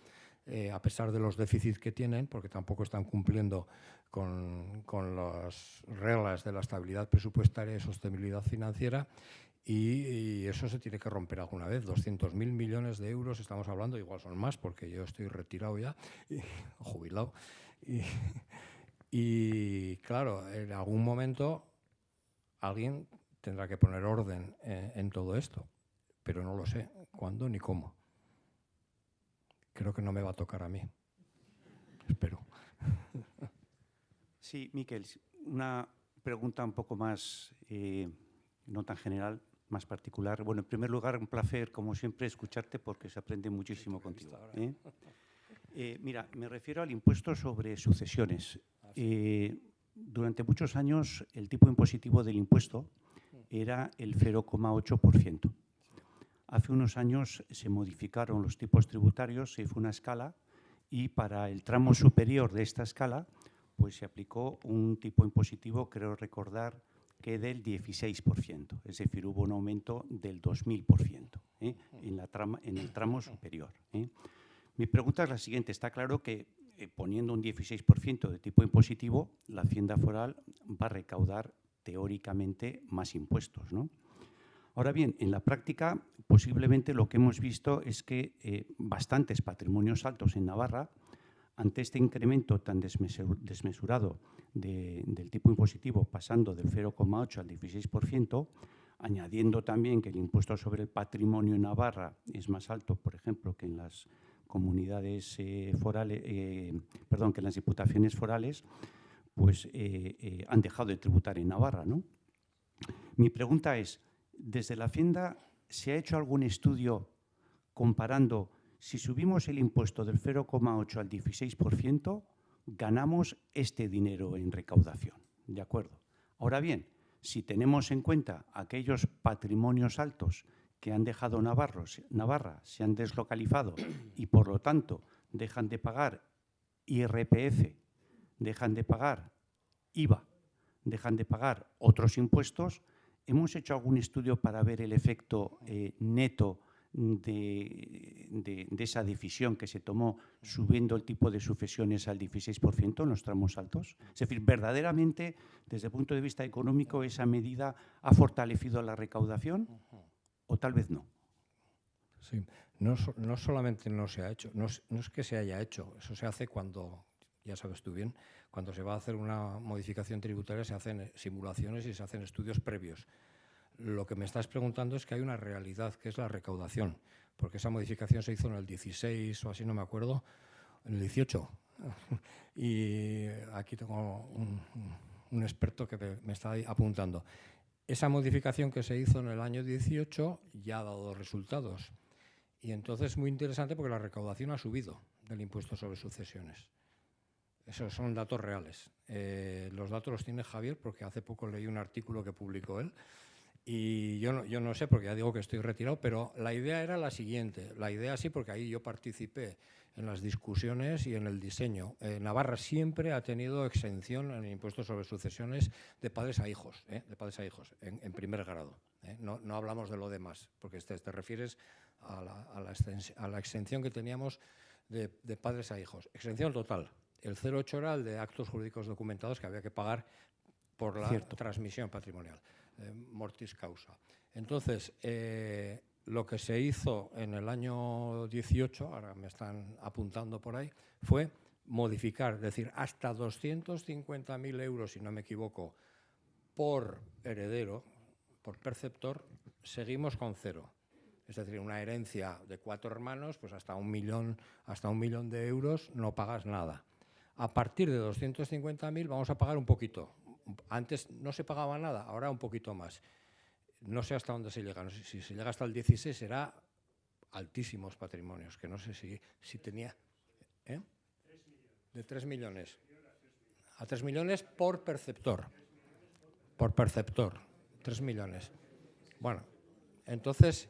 Speaker 3: a pesar de los déficits que tienen, porque tampoco están cumpliendo con las reglas de la estabilidad presupuestaria y sostenibilidad financiera. Y eso se tiene que romper alguna vez. 200.000 millones de euros estamos hablando, igual son más porque yo estoy retirado ya, jubilado. Y claro, en algún momento alguien tendrá que poner orden en todo esto, pero no lo sé cuándo ni cómo. Creo que no me va a tocar a mí. Espero.
Speaker 9: Sí, Miquel, una pregunta un poco más, no tan general, más particular. Bueno, en primer lugar, un placer, como siempre, escucharte porque se aprende muchísimo contigo. Mira, me refiero al impuesto sobre sucesiones. Durante muchos años, el tipo impositivo del impuesto era el 0,8%. Hace unos años se modificaron los tipos tributarios, se hizo una escala y para el tramo superior de esta escala pues se aplicó un tipo impositivo, creo recordar, que del 16%, es decir, hubo un aumento del 2000% en el tramo superior. Mi pregunta es la siguiente, está claro que poniendo un 16% de tipo impositivo, la Hacienda Foral va a recaudar teóricamente más impuestos, ¿no? Ahora bien, en la práctica, posiblemente lo que hemos visto es que bastantes patrimonios altos en Navarra, ante este incremento tan desmesurado del tipo impositivo, pasando del 0,8 al 16%, añadiendo también que el impuesto sobre el patrimonio en Navarra es más alto, por ejemplo, que en las comunidades forales, perdón, que en las diputaciones forales, pues han dejado de tributar en Navarra, ¿no? Mi pregunta es, ¿desde la Hacienda se ha hecho algún estudio comparando si subimos el impuesto del 0,8 al 16%, ganamos este dinero en recaudación? ¿De acuerdo? Ahora bien, si tenemos en cuenta aquellos patrimonios altos que han dejado Navarra, se han deslocalizado y, por lo tanto, dejan de pagar IRPF, dejan de pagar IVA, dejan de pagar otros impuestos, ¿hemos hecho algún estudio para ver el efecto neto de esa decisión que se tomó subiendo el tipo de sucesiones al 16% en los tramos altos? Es decir, verdaderamente, desde el punto de vista económico, ¿esa medida ha fortalecido la recaudación o tal vez no?
Speaker 3: Sí, no solamente no se ha hecho, no es que se haya hecho, eso se hace cuando, ya sabes tú bien, cuando se va a hacer una modificación tributaria se hacen simulaciones y se hacen estudios previos. Lo que me estás preguntando es que hay una realidad, que es la recaudación, porque esa modificación se hizo en el 16 o así, no me acuerdo, en el 18. Y aquí tengo un experto que me está apuntando. Esa modificación que se hizo en el año 18 ya ha dado resultados. Y entonces es muy interesante porque la recaudación ha subido del impuesto sobre sucesiones. Esos son datos reales. Los datos los tiene Javier porque hace poco leí un artículo que publicó él. Y yo no sé, porque ya digo que estoy retirado, pero la idea era la siguiente. La idea sí, porque ahí yo participé en las discusiones y en el diseño. Navarra siempre ha tenido exención en el impuesto sobre sucesiones de padres a hijos, en primer grado. No hablamos de lo demás, porque te refieres a la exención que teníamos de padres a hijos. Exención total. El 0,8 era el de actos jurídicos documentados que había que pagar por la transmisión patrimonial. Mortis causa. Entonces, lo que se hizo en el año 18, ahora me están apuntando por ahí, fue modificar, es decir, hasta 250.000 euros, si no me equivoco, por heredero, por perceptor, seguimos con 0. Es decir, una herencia de 4 hermanos, pues hasta un millón de euros no pagas nada. A partir de 250.000 vamos a pagar un poquito. Antes no se pagaba nada, ahora un poquito más. No sé hasta dónde se llega. No sé, si se llega hasta el 16 será altísimos patrimonios, que no sé si tenía... ¿eh? De 3 millones. A 3 millones por perceptor. Por perceptor. 3 millones. Bueno, entonces,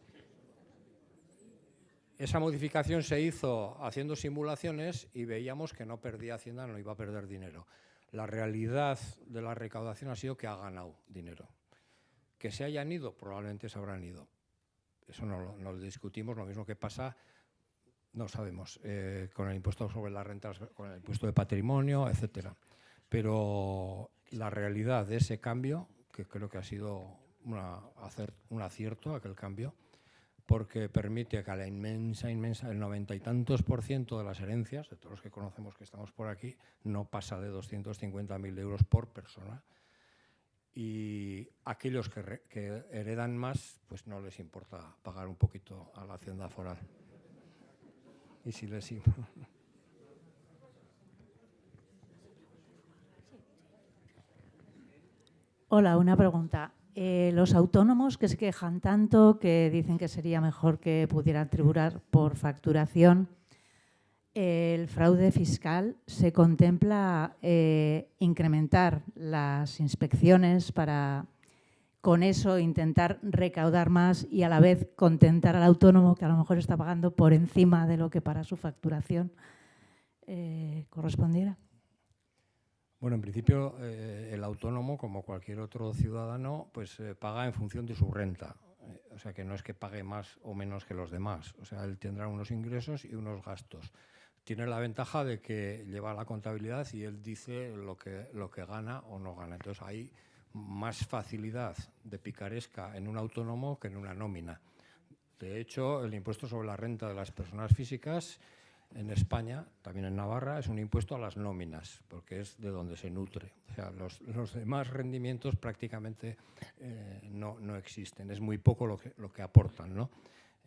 Speaker 3: esa modificación se hizo haciendo simulaciones y veíamos que no perdía Hacienda, no iba a perder dinero. La realidad de la recaudación ha sido que ha ganado dinero. Que se hayan ido, probablemente se habrán ido. Eso no lo discutimos, lo mismo que pasa, no sabemos, con el impuesto sobre las rentas, con el impuesto de patrimonio, etcétera. Pero la realidad de ese cambio, que creo que ha sido un acierto aquel cambio, porque permite que a la inmensa, el 90 y tantos % de las herencias, de todos los que conocemos que estamos por aquí, no pasa de 250.000 euros por persona. Y aquellos que heredan más, pues no les importa pagar un poquito a la Hacienda foral. Y si les importa.
Speaker 10: Hola, una pregunta. Los autónomos que se quejan tanto, que dicen que sería mejor que pudieran tributar por facturación, el fraude fiscal, ¿se contempla incrementar las inspecciones para con eso intentar recaudar más y a la vez contentar al autónomo que a lo mejor está pagando por encima de lo que para su facturación correspondiera?
Speaker 3: Bueno, en principio el autónomo, como cualquier otro ciudadano, pues paga en función de su renta. O sea, que no es que pague más o menos que los demás. O sea, él tendrá unos ingresos y unos gastos. Tiene la ventaja de que lleva la contabilidad y él dice lo que gana o no gana. Entonces, hay más facilidad de picaresca en un autónomo que en una nómina. De hecho, el impuesto sobre la renta de las personas físicas en España, también en Navarra, es un impuesto a las nóminas, porque es de donde se nutre. O sea, los demás rendimientos prácticamente no existen. Es muy poco lo que aportan, ¿no?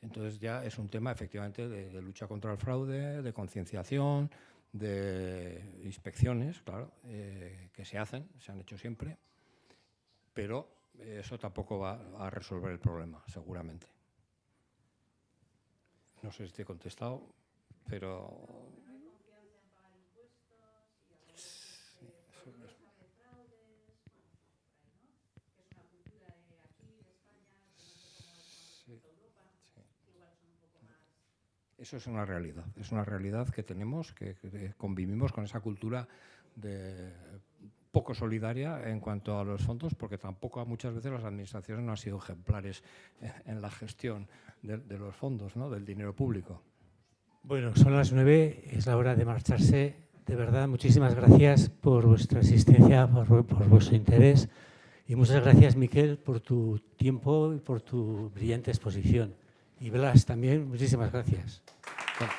Speaker 3: Entonces ya es un tema efectivamente de lucha contra el fraude, de concienciación, de inspecciones, claro, que se han hecho siempre, pero eso tampoco va a resolver el problema, seguramente. No sé si te he contestado, pero... Eso es una realidad que tenemos, que convivimos con esa cultura poco solidaria en cuanto a los fondos, porque tampoco muchas veces las administraciones no han sido ejemplares en la gestión de los fondos, ¿no? Del dinero público.
Speaker 1: Bueno, son las 9, es la hora de marcharse. De verdad, muchísimas gracias por vuestra asistencia, por vuestro interés y muchas gracias, Miquel, por tu tiempo y por tu brillante exposición. Y Blas, también, muchísimas gracias. Bueno.